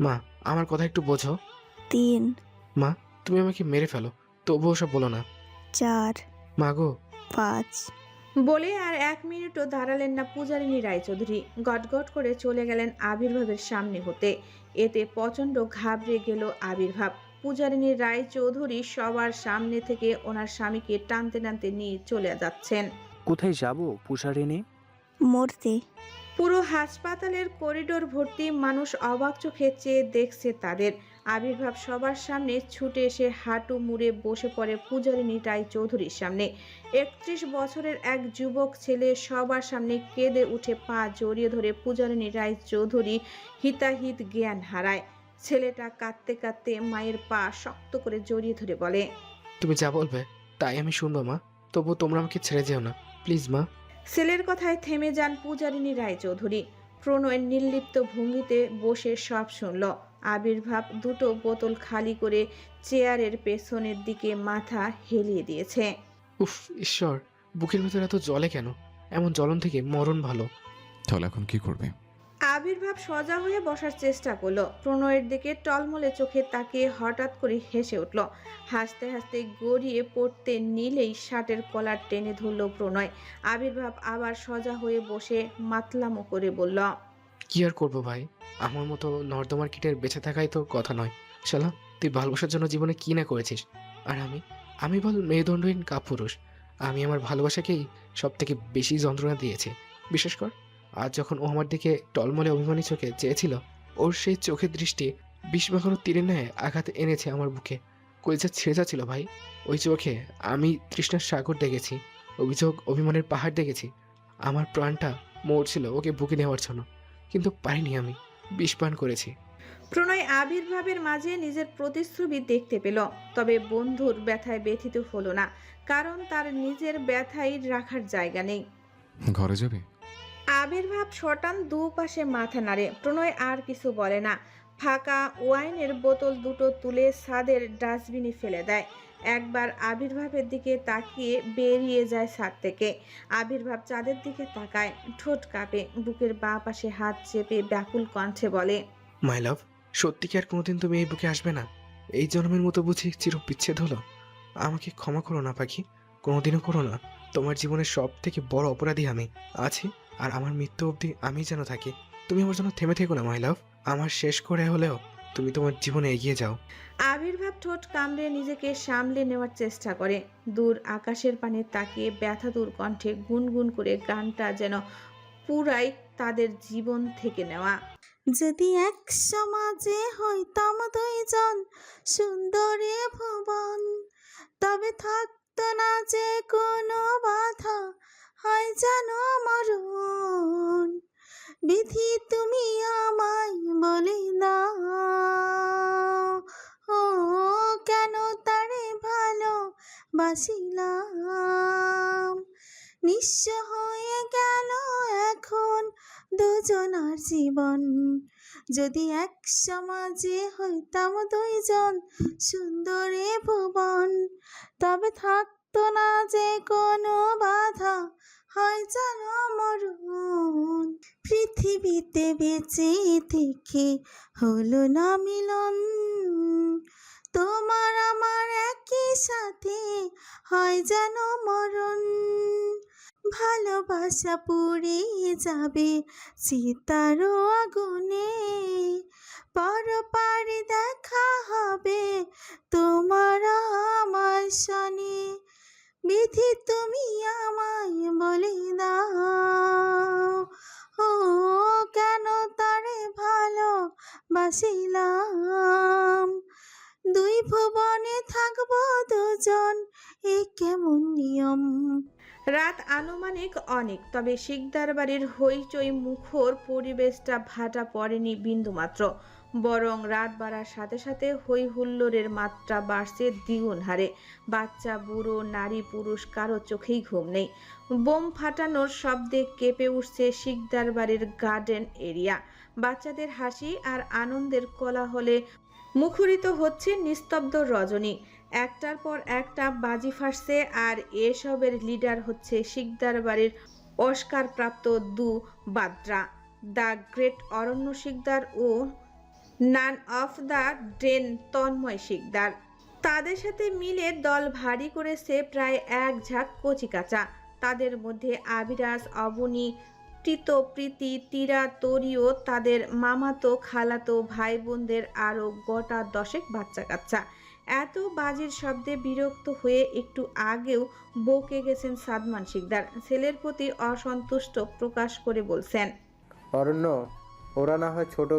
মা, আমার কথা একটু বোঝো। 3, মা, তুমি আমাকে মেরে ফেলো, তবুও সব বলো না। 4, মা গো। 5। বলে আর 1 মিনিটও দাঁড়ালেন না পূজারিনী রায়চৌধুরী। গটগট করে চলে গেলেন আবির্ভাবের সামনে হতে। এতে প্রচণ্ড ঘাবড়ে গেল আবির্ভাব। পূজারিনী রায়চৌধুরী সবার সামনে থেকে ওনার স্বামীকে টানতে টানতে নিয়ে চলে যাচ্ছেন। কোথায় যাব পূজারিনী? মরতে। পুরো হাসপাতালের করিডোর ভর্তি মানুষ অবাক চোখে চেয়ে দেখছে তাদের। আবির্ভাব সবার সামনে ছুটে এসে হাঁটু মুড়ে বসে পড়ে পূজারিনী রায়চৌধুরীর সামনে। 31 বছরের এক যুবক ছেলে সবার সামনে কেঁদে উঠে পা জড়িয়ে ধরে পূজারিনী রায়চৌধুরী হিতাহিত জ্ঞান হারায়। ছেলেটা কাঁদতে কাঁদতে মায়ের পা শক্ত করে জড়িয়ে ধরে বলে, তুমি যা বলবে তাই আমি শুনবো মা, তবু তোমরা আমাকে ছেড়ে যেও না প্লিজ মা। ছেলের কথায় থেমে যান পূজারিনী রায়চৌধুরী। প্রণয় নির্লিপ্ত ভঙ্গিতে বসে সব শুনল। আবির্ভাব দুটো বোতল খালি করে চেয়ারের পেছনের দিকে মাথা হেলিয়ে দিয়েছে। উফ ঈশ্বর, বুকের ভেতর এত জলে কেন? এমন জ্বলন থেকে মরণ ভালো। তাহলে এখন কি করবে? আবির্ভাব সজা হয়ে বসার চেষ্টা করলো। প্রণয়ের দিকে টলমলে চোখে তাকিয়ে হঠাৎ করে হেসে উঠল। হাসতে হাসতে গড়িয়ে পড়তে নিলেই শার্টের কলার টেনে ধরল প্রণয়। আবির্ভাব আবার সজা হয়ে বসে মাতলামো করে বলল, কি আর করবো ভাই, আমার মতো নর্দমার কীটের বেঁচে থাকাই তো কথা নয়। শালা, তুই ভালোবাসার জন্য জীবনে কি না করেছিস, আর আমি বল মেরুদণ্ডহীন কাপুরুষ। আমি আমার ভালোবাসাকেই সব থেকে বেশি যন্ত্রণা দিয়েছি। বিশেষ কর আজ যখন ও আমার দিকে টলমলে অভিমানী চোখে চেয়েছিল, ওর সেই চোখের দৃষ্টি বিষ-মাখানো তীরের ন্যায় আঘাত এনেছে আমার বুকে। কলিজা ছিঁড়ে যাচ্ছিল ভাই। ওই চোখে আমি তৃষ্ণার সাগর দেখেছি, অভিযোগ অভিমানের পাহাড় দেখেছি। আমার প্রাণটা মরছিল ওকে বুকে নেওয়ার জন্য, কিন্তু পারিনি, আমি বিষপান করেছি। প্রণয় আবির্ভাবের মাঝে নিজের প্রতিচ্ছবি দেখতে পেল। তবে বন্ধুর ব্যথায় ব্যথিত হলো না, কারণ তার নিজের ব্যথাই রাখার জায়গা নেই। ঘরে যাবে? আবির্ভাব শটান দুপাশে মাথা নাড়ে। প্রণয় আর কিছু বলে না। ফাঁকা ওয়াইনের বোতল দুটো তুলে ছাদের ডাস্টবিনে ফেলে দেয়। একবার আবির্ভাবের দিকে তাকিয়ে বেরিয়ে যায় ছাদ থেকে। আবির্ভাব চাঁদের দিকে তাকায়, ঠোঁট কাঁপে, বুকের বাঁ পাশে হাত চেপে ব্যাকুল কণ্ঠে বলে, মাই লাভ, সত্যি কি আর কোনোদিন তুমি এই বুকে আসবে না? এই জন্মের মতো বুঝি চির বিচ্ছেদ হলো? আমাকে ক্ষমা করো না পাখি, কোনোদিনও করো না। তোমার জীবনের সব থেকে বড় অপরাধী আমি আছি, আর আমার মৃত্যু অবধি আমি যেন থাকি। তুমি আমার জন্য থেমে থেকো না মাই লাভ, আমার শেষ করে হলেও তুমি তোমার জীবনে এগিয়ে যাও। আবির্ভাব ঠোঁট কামড়ে নিজেকে সামলে নেওয়ার চেষ্টা করে। দূর আকাশের পানে তাকিয়ে ব্যথাতুর কণ্ঠে গুনগুন করে গানটা যেন পুরাই তাদের জীবন থেকে নেওয়া। যদি এক সমাজে হইতাম দুইজন সুন্দরী ভুবন, তবে থাকতো না যে কোনো বাধা, হয় যেন মরণ। বিধি তুমি আমায় বলে দাও, ও কেন তারে ভালো বাসিলাম। নিঃস্ব হয়ে গেল এখন দুজনার জীবন। যদি এক সমাজে হইতাম দুইজন সুন্দরী ভুবন, তবে থাকতো না যে কোনো বাধা, হয় যেন মরণ। পৃথিবীতে বেঁচে থেকে হলো না মিলন, তোমার আমার একই সাথে হয় যেন মরণ। ভালোবাসা পুড়ে যাবে চিতারো আগুনে, পরপারে দেখা হবে তোমার আমার সনে। বিধি তুমি আমায় বলে দাও, ও কেন তারে ভালো বাসিলাম। দুই ভুবনে থাকবো দুজন, এ কেমন নিয়ম। রাত আনুমানিক অনেক, তবে শিকদার বাড়ির হইচই মুখর পরিবেশটা ভাটা পড়েনি বিন্দুমাত্র। বরং রাত বাড়ার সাথে সাথে হই হুল্লোড়ের মাত্রা বাড়ছে দ্বিগুণ হারে। বাচ্চা, বুড়ো, নারী, পুরুষ কারো চোখেই ঘুম নেই। বোম ফাটানোর শব্দে কেঁপে উঠছে শিকদার বাড়ির গার্ডেন এরিয়া। বাচ্চাদের হাসি আর আনন্দের কোলাহলে মুখরিত হচ্ছে নিস্তব্ধ রজনী। একটার পর একটা বাজি ফাটছে, আর এসবের লিডার হচ্ছে শিকদার বাড়ির অস্কারপ্রাপ্ত দু বাদ্রা, দ্য গ্রেট অরণ্য শিকদার ও none of the den Tanmoy Sikdar. তাদের সাথে মিলে দল ভারী করেছে প্রায় এক ঝাঁক কচিকাচা। তাদের মধ্যে আবিরাজ, অবনী, প্রীত, প্রীতি, তীরা, তরিও, তাদের মামাতো খালাতো ভাই বোনদের আরও গোটা 10 বাচ্চা কাচ্চা। এত বাজির শব্দে বিরক্ত হয়ে একটু আগেও বকে গেছেন সাদমান শিকদার। ছেলের প্রতি অসন্তুষ্ট প্রকাশ করে বলছেন, অরণ্য, ওরা না হয় ছোট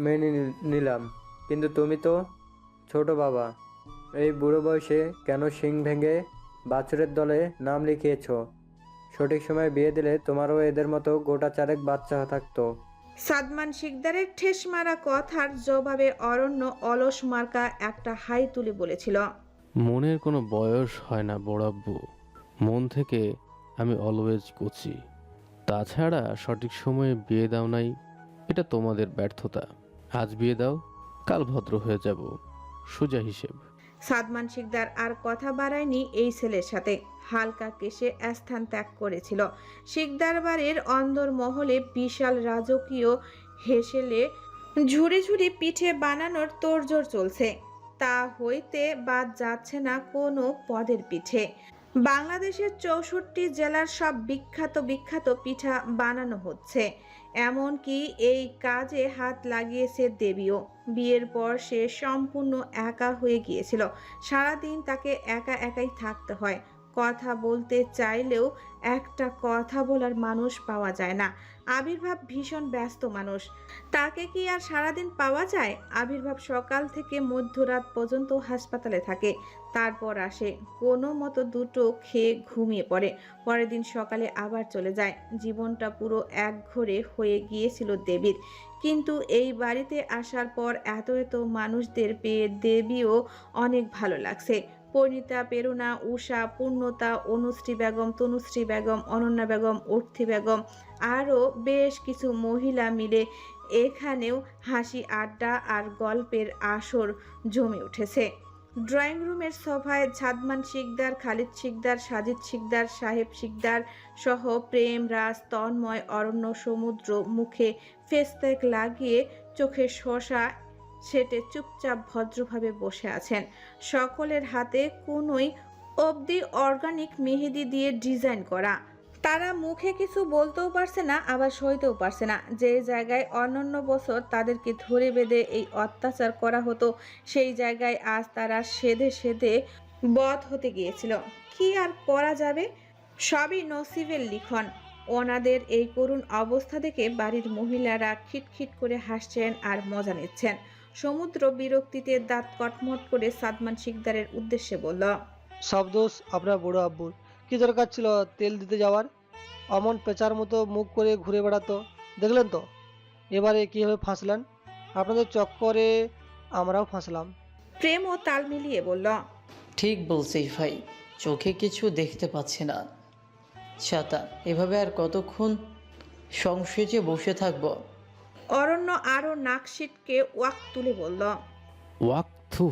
মেনে নিলাম, কিন্তু তুমি তো ছোট বাবা। এই বুড়ো বয়সে কেন শিং ভেঙে বাছুরের দলে নাম লিখিয়েছ? সঠিক সময় বিয়ে দিলে তোমারও এদের মতো গোটা চারেক বাচ্চা থাকতো। সাদমান শিকদারের ঠেস মারা কথার জবাবে অরণ্য অলস মার্কা একটা হাই তুলে বলেছিল, মনের কোনো বয়স হয় না বড়াব্বু, মন থেকে আমি অলওয়েজ কচি। তাছাড়া সঠিক সময়ে বিয়ে দাও নাই, এটা তোমাদের ব্যর্থতা। আজ বিয়ে দাও, কাল ভদ্র হয়ে যাব, সোজা হিসেব। সাদমান শিকদার আর কথা বাড়ায়নি এই ছেলের সাথে। হালকা কেশে স্থান ত্যাগ করেছিল। শিকদার বাড়ির অন্দর মহলে বিশাল রাজকীয় হেসেলে ঝুড়ি ঝুড়ি পিঠে বানানোর তোড়জোড় চলছে। তা হইতে বাদ যাচ্ছে না কোনো পদের পিঠে। বাংলাদেশের 64 জেলার সব বিখ্যাত বিখ্যাত পিঠা বানানো হচ্ছে। এমনকি এই কাজে হাত লাগিয়েছে দেবীও। বিয়ের পর সে সম্পূর্ণ একা হয়ে গিয়েছিল। সারাদিন তাকে একা একাই থাকতে হয়। কথা বলতে চাইলেও একটা কথা বলার মানুষ পাওয়া যায় না। আবির্ভাব ভীষণ ব্যস্ত মানুষ, তাকে কি আর সারাদিন পাওয়া যায়? আবির্ভাব সকাল থেকে মধ্যরাত পর্যন্ত হাসপাতালে থাকে, তারপর আসে, কোনো মতো দুটো খেয়ে ঘুমিয়ে পড়ে। পরের দিন সকালে আবার চলে যায়। জীবনটা পুরো একঘরে হয়ে গিয়েছিল দেবীর। কিন্তু এই বাড়িতে আসার পর এত এত মানুষদের পেয়ে দেবীও অনেক ভালো লাগছে। পরিণীতা, প্রেরণা, উষা, পূর্ণতা, অনুশ্রী বেগম, তনুশ্রী বেগম, অনন্যা বেগম, অর্থী বেগম আরও বেশ কিছু মহিলা মিলে এখানেও হাসি আড্ডা আর গল্পের আসর জমে উঠেছে। ড্রয়িং রুমের সোফায় সাদমান শিকদার, খালিদ শিকদার, সাজিদ শিকদার, সাহেব শিকদার সহ প্রেম, রাজ, তন্ময়, অরণ্য, সমুদ্র মুখে ফেসপ্যাক লাগিয়ে চোখে শশা সেটে চুপচাপ ভদ্রভাবে বসে আছেন। সকলের হাতে কোনোই অবধি অর্গানিক মেহেদি দিয়ে ডিজাইন করা। তারা মুখে কিছু বলতেও পারছে না, আবার সইতেও পারছে না। যে জায়গায় অন্যান্য বছর তাদেরকে ধরে বেঁধে এই অত্যাচার করা হতো, সেই জায়গায় আজ তারা সেধে সেধে বধ হতে গিয়েছিল। কি আর করা যাবে, সবই নসিবের লিখন। ওনাদের এই করুণ অবস্থা দেখে বাড়ির মহিলারা খিটখিট করে হাসছেন আর মজা নিচ্ছেন। সমুদ্র বিরক্তিতে দাঁত কটমট করে সাদমান শিকদারের উদ্দেশ্যে বলল, সব দোষ আপনার বড় আব্বুর। কি দরকার ছিল তেল দিতে যাওয়ার? অমন পেঁচার মতো মুখ করে ঘুরে বেড়াতো, দেখলেন তো এবারে কীভাবে ফাঁসলেন। আপনাদের চক্করে আমরাও ফাঁসলাম। প্রেমও তাল মিলিয়ে বলল, ঠিক বলছিস ভাই, চোখে কিছু দেখতে পাচ্ছি না। ছাতা, এভাবে আর কতক্ষণ সংসেজে বসে থাকবো? অরণ্য আরও নাক সিটকে ওয়াক তুলে বলল, ওয়াক থু,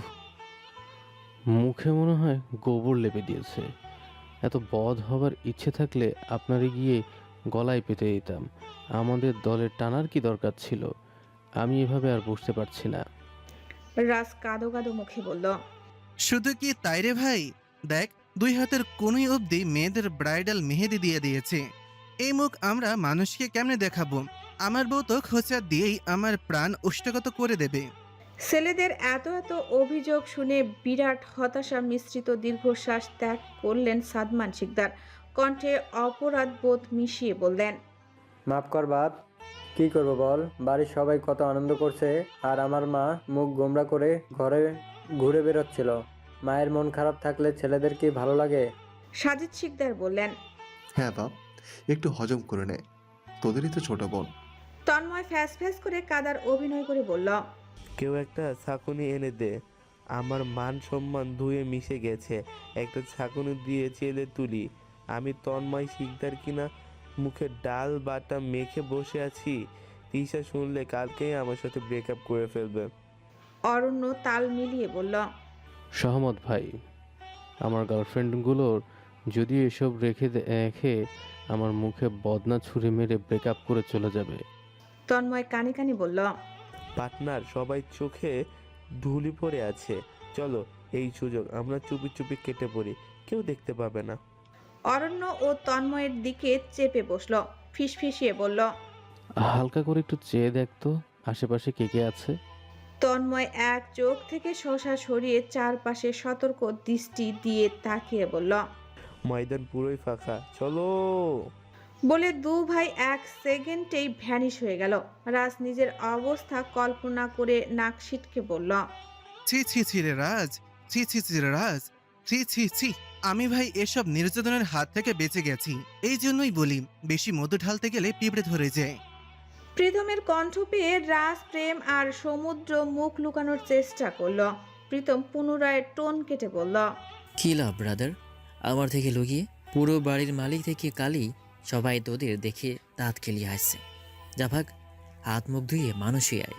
মুখে মনে হয় গোবর লেপে দিয়েছে। এত বধ হবার ইচ্ছে থাকলে আপনারে গিয়ে গলায় পেতে দিতাম। আমাদের দলের টানার কি দরকার ছিল? আমি এভাবে আর বসতে পারছি না। রাজ কাঁদো কাঁদো মুখে বলল, শুধু কি তাই রে ভাই, দেখ 2 হাতের কোনোই অবধি মেয়েদের ব্রাইডাল মেহেদি দিয়ে দিয়েছে। এই মুখ আমরা মানুষকে কেমনে দেখাবো? আমার বউ তো খোঁচা দিয়েই আমার প্রাণ উষ্টগত করে দেবে। ছেলেদের এত এত অভিযোগ শুনে বিরাট হতাশা মিশ্রিত দীর্ঘশ্বাস ত্যাগ করলেন সাদমান শিকদার। কণ্ঠে অপরাধ বোধ মিশিয়ে বললেন, মাফ কর বাপ, কি করব বল। বাড়ির সবাই কত আনন্দ করছে, আর আমার মা মুখ গোমড়া করে ঘরে ঘুরে বেরোচ্ছিল। মায়ের মন খারাপ থাকলে ছেলেদের কি ভালো লাগে? সাজিদ শিকদার বললেন, হ্যাঁ বাপ, একটু হজম করে নে, তোদেরই তো ছোট বোন। তন্ময় ফ্যাস ফ্যাস করে কাদার অভিনয় করে বলল, কেউ একটা ছাঁকুনি এনে দে, আমার মান সম্মান ধুয়ে মিশে গেছে। একটা ছাঁকুনি দিয়ে চেলে তুলি। আমি তন্ময় শিকদার কিনা মুখে ডাল বাটা মেখে বসে আছি। তিশা শুনলে কালকেই আমার সাথে ব্রেকআপ করে ফেলবে। অরণ্য তাল মিলিয়ে বলল, সহমত ভাই। আমার গার্লফ্রেন্ডগুলোর যদি এসব রেখে আমার মুখে বদনা ছুরি মেরে ব্রেকআপ করে চলে যাবে। তন্ময় কানে কানে বলল, পার্টনার, সবাই চোখে ধুলি পড়ে আছে, চলো এই সুযোগ আমরা চুপি চুপি কেটে পড়ি, কেউ দেখতে পাবে না। অরণ্য ও তন্ময়ের দিকে চেপে বসলো, ফিসফিসিয়ে বলল, হালকা করে একটু চেয়ে দেখতো আশেপাশে কে কে আছে। তন্ময় এক চোখ থেকে শশা সরিয়ে চারপাশে সতর্ক দৃষ্টি দিয়ে তাকিয়ে বলল, ময়দান পুরোই ফাঁকা, চলো। বলে দু ভাই এক সেকেন্ডেই ভ্যানিশ হয়ে গেল। রাজ নিজের অবস্থা কল্পনা করে নাক সিটকে বলল, ছি ছি ছি রে রাজ, ছি ছি ছি রে রাজ, ছি ছি ছি। আমি ভাই এসব নির্যাতনের হাত থেকে বেঁচে গেছি। এই জন্যই বলি, বেশি মধু ঢালতে গেলে পিঁপড়ে ধরে যায়। প্রীতমের কণ্ঠ পেয়ে রাজ, প্রেম আর সমুদ্র মুখ লুকানোর চেষ্টা করলো। প্রীতম পুনরায় টোন কেটে বলল, কি লাভ ব্রাদার আমার থেকে লুকিয়ে? পুরো বাড়ির মালিক থেকে কালি সবাই তোদের দেখে দাঁত খেলিয়ে আসছে। যা ভাগ, হাত মুখ ধুয়ে মানুষই আয়।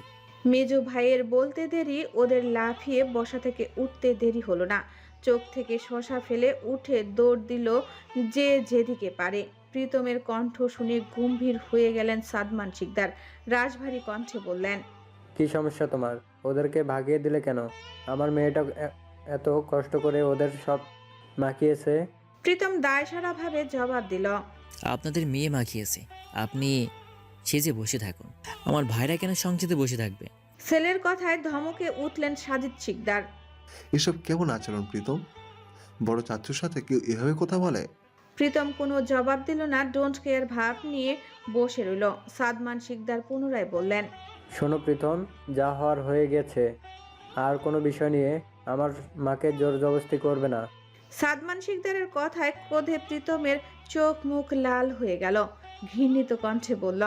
মেজো ভাইয়ের বলতে দেরি ওদের লাফিয়ে বসা থেকে উঠতে দেরি হলো না। চোখ থেকে শশা ফেলে উঠে দৌড় দিল যে যেদিকে পারে। প্রীতমের কণ্ঠ শুনে গম্ভীর হয়ে গেলেন সাদমান শিকদার। রাজভারী কণ্ঠে বললেন, কি সমস্যা তোমার? ওদেরকে ভাগিয়ে দিলে কেন? আমার মেয়েটা এত কষ্ট করে ওদের সব মাখিয়েছে। প্রীতম দায়সারাভাবে জবাব দিল, আপনাদের মেয়ে মাখিয়েছে, আপনি সেজে বসে থাকুন। আমার ভাইরা কেন সংসদে বসে থাকবে? ছেলের কথায় ধমকে উঠলেন সাজিদ শিকদার। এসব কেমন আচরণ প্রীতম? বড় চাচুর সাথে কেউ এভাবে কথা বলে? প্রীতম কোনো জবাব দিল না, ডোন্ট কেয়ার ভাব নিয়ে বসে রইল। সাদমান শিকদার পুনরায় বললেন, শোনো প্রীতম, যা হওয়ার হয়ে গেছে। আর কোনো বিষয় নিয়ে আমার মাকে জোর জবরদস্তি করবে না। সাদমান শিকদারের কথায় ক্রোধে প্রীতমের চোখ মুখ লাল হয়ে গেল। ঘৃণিত কণ্ঠে বলল,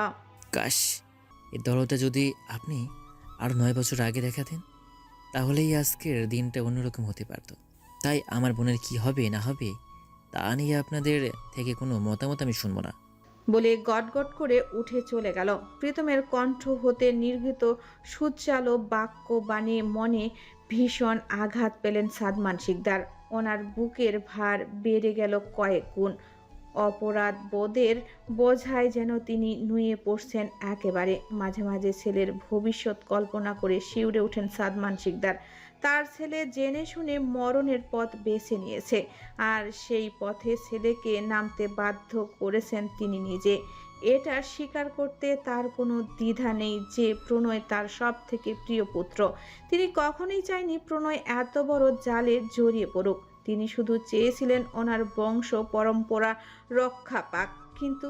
কাশ এই দরদটা যদি আপনি আর 9 বছর আগে দেখাতেন, তাহলেই আজকের দিনটা অন্যরকম হতে পারত। তাই আমার বোনের কি হবে না হবে তা নিয়ে আপনাদের থেকে কোনো মতামত আমি শুনবো না। বলে গটগট করে উঠে চলে গেল। প্রীতমের কণ্ঠ হতে নির্গৃত সুচালো বাক্য বানিয়ে মনে ভীষণ আঘাত পেলেন সাদমান শিকদার। ওনার বুকের ভার বেড়ে গেল কয়েক গুণ। অপরাধ বোধের বোঝায় যেন তিনি নুয়ে পড়ছেন একেবারে। মাঝে মাঝে ছেলের ভবিষ্যৎ কল্পনা করে শিউরে ওঠেন সাদমান শিকদার। তার ছেলে জেনে শুনে মরণের পথ বেছে নিয়েছে, আর সেই পথে ছেলেকে নামতে বাধ্য করেছেন তিনি নিজে। এটা স্বীকার করতে তার কোনো দ্বিধা নেই যে প্রণয় তার সব থেকে প্রিয় পুত্র। তিনি কখনোই চায়নি প্রণয় এত বড় জালে জড়িয়ে পড়ুক। তিনি শুধু চেয়েছিলেন ওনার বংশ পরম্পরা রক্ষা পাক, কিন্তু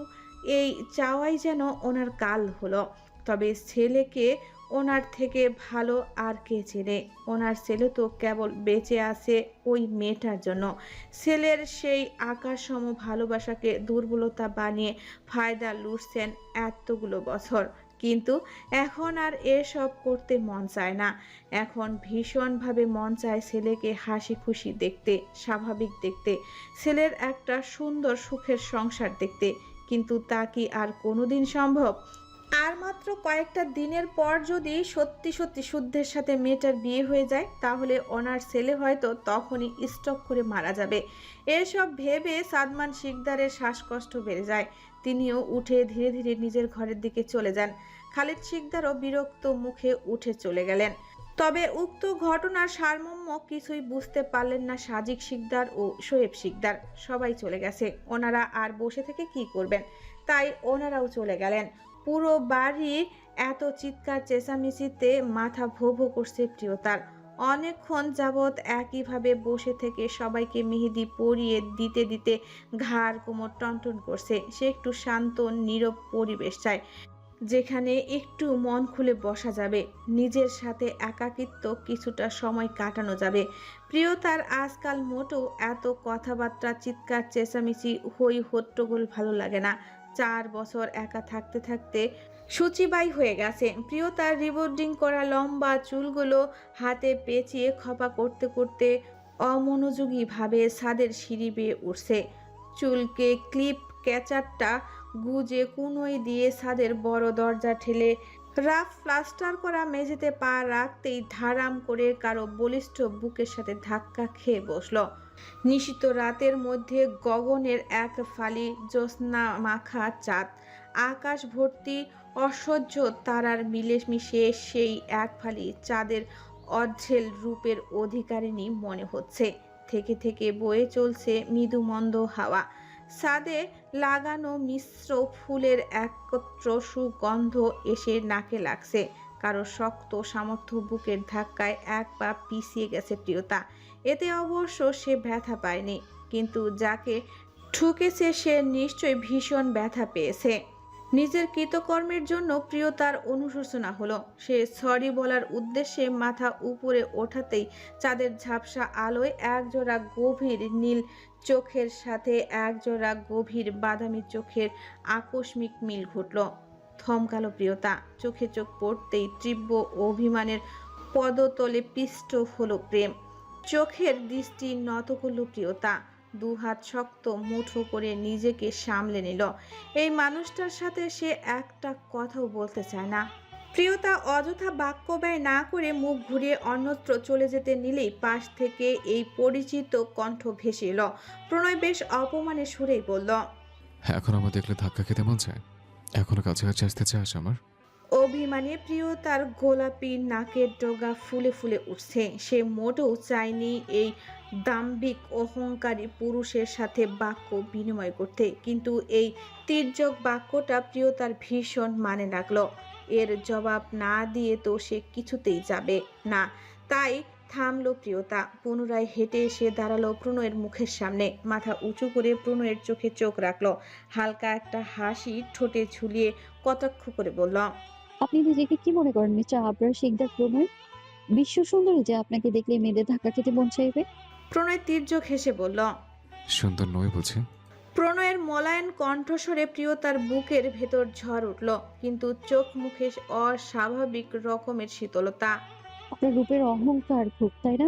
এই চাওয়াই যেন ওনার কাল হলো। তবে ছেলেকে ওনার থেকে ভালো আর কে চেনে? ওনার ছেলে তো কেবল বেঁচে আছে ওই মেয়েটার জন্য। ছেলের সেই আকাশসম ভালোবাসাকে দুর্বলতা বানিয়ে ফায়দা লুটছেন এতগুলো বছর। কিন্তু এখন আর এসব করতে মন চায় না। এখন ভীষণভাবে মন চায় ছেলেকে হাসি খুশি দেখতে, স্বাভাবিক দেখতে, ছেলের একটা সুন্দর সুখের সংসার দেখতে। কিন্তু তা কি আর কোনোদিন সম্ভব? আর মাত্র কয়েকটা দিনের পর যদি সত্যি সত্যি শুদ্ধের সাথে মেয়েটার বিয়ে হয়ে যায়, তাহলে ওনার ছেলে হয়তো তখনই স্ট্রোক করে মারা যাবে। এসব ভেবে সাদমান শিকদারের শ্বাসকষ্ট বেড়ে যায়। তিনিও উঠে ধীরে ধীরে নিজের ঘরের দিকে চলে যান। খালিদ শিকদারও বিরক্ত মুখে উঠে চলে গেলেন। তবে উক্ত ঘটনার সারমর্ম কিছুই বুঝতে পারলেন না সাজিক শিকদার ও শোয়েব শিকদার। সবাই চলে গেছে, ওনারা আর বসে থেকে কি করবেন? তাই ওনারাও চলে গেলেন। পুরো বাড়ির এত চিৎকার চেঁচামেচিতে মাথা ভো ভো করছে প্রিয়তার। অনেকক্ষণ যাবৎ একইভাবে বসে থেকে সবাইকে মেহেদি পরিয়ে দিতে দিতে ঘাড় কোমর টনটন করছে। সে একটু শান্ত নীরব পরিবেশ চায়, যেখানে একটু মন খুলে বসা যাবে, নিজের সাথে একাকিত্ব কিছুটা সময় কাটানো যাবে। প্রিয়তার আজকাল মোটেও এত কথাবার্তা, চিৎকার চেঁচামেচি, হই হট্টগোল ভালো লাগে না। 4 বছর একা থাকতে থাকতে সূচিবাই হয়ে গেছে। প্রিয়তার রিবোর্ডিং করা লম্বা চুলগুলো হাতে পেঁচিয়ে খপা করতে করতে অমনোযোগীভাবে ছাদের সিঁড়ি বেয়ে উঠছে। চুলকে ক্লিপ ক্যাচারটা গুজে কুনোই দিয়ে ছাদের বড় দরজা ঠেলে রাফ প্লাস্টার করা মেঝেতে পা রাখতেই ধারাম করে কারো বলিষ্ঠ বুকের সাথে ধাক্কা খেয়ে বসলো। নিশীত রাতের মধ্যে গগনের এক ফালি জ্যোৎস্না মাখা চাঁদ, আকাশ ভর্তি অসহ্য তারার মিলেমিশে সেই এক ফালি চাঁদের অঢেল রূপের অধিকারিণী মনে হচ্ছে। থেকে থেকে বয়ে চলছে মৃদু মন্দ হাওয়া। ছাদে লাগানো মিশ্র ফুলের একত্র সুগন্ধ এসে নাকে লাগছে। কারো শক্ত সামর্থ্য বুকের ধাক্কায় এক পা পিছিয়ে গেছে প্রিয়তা। এতে অবশ্য সে ব্যথা পায়নি, কিন্তু যাকে ঠুকেছে সে নিশ্চয়ই ভীষণ ব্যথা পেয়েছে। নিজের কৃতকর্মের জন্য প্রিয়তার অনুশোচনা হলো। সে সরি বলার উদ্দেশ্যে মাথা উপরে ওঠাতেই চাঁদের ঝাপসা আলোয় একজোড়া গভীর নীল চোখের সাথে একজোড়া গভীর বাদামি চোখের আকস্মিক মিল ঘটল। থমকালো প্রিয়তা। চোখে চোখ পড়তেই তীব্র অভিমানের পদতলে পিষ্ট হলো প্রেম। চোখের দৃষ্টি নত করল প্রিয়তা। দুহাত শক্ত মুঠো করে নিজেকে সামলে নিল। এই মানুষটার সাথে সে একটা কথাও বলতে চায় না। প্রিয়তা অযথা বাক্য ব্যয় না করে মুখ ঘুরিয়ে অন্যত্র চলে যেতে নিলেই পাশ থেকে এই পরিচিত কণ্ঠ ভেসে এলো। প্রণয় বেশ অপমানের সুরেই বলল, এখন আমার দেখলে ধাক্কা খেতে মন চায়? এখনো কাছাকাছি আসতে চাস আমার? অভিমানে প্রিয়তার গোলাপি নাকের ডগা ফুলে ফুলে উঠছে। সে মোটেও চায়নি এই দাম্ভিক অহংকারী পুরুষের সাথে বাক্য বিনিময় করতে, কিন্তু এই তির্যক বাক্যটা প্রিয়তার ভীষণ মানে লাগলো। এর জবাব না দিয়ে তো সে কিছুতেই যাবে না। তাই থামলো প্রিয়তা। পুনরায় হেঁটে এসে দাঁড়ালো প্রণয়ের মুখের সামনে। মাথা উঁচু করে প্রণয়ের চোখে চোখ রাখলো। হালকা একটা হাসি ঠোঁটে ঝুলিয়ে কটাক্ষ করে বলল, আপনি নিজেকে কি মনে করেন মিস্টার আবরার শিকদার প্রণয়? বিশ্ব সুন্দরী যে আপনাকে দেখলে মেয়েদের ধাক্কা খেতে মন চাইবে? প্রণয় তির্যক হেসে বলল। সুন্দর নয় বুঝি? প্রণয়ের মলায়ন কণ্ঠস্বরে প্রিয়তার বুকের ভেতর ঝড় উঠল, কিন্তু চোখ মুখে অস্বাভাবিক রকমের শীতলতা। আপনার রূপের অহংকার খুব, তাই না?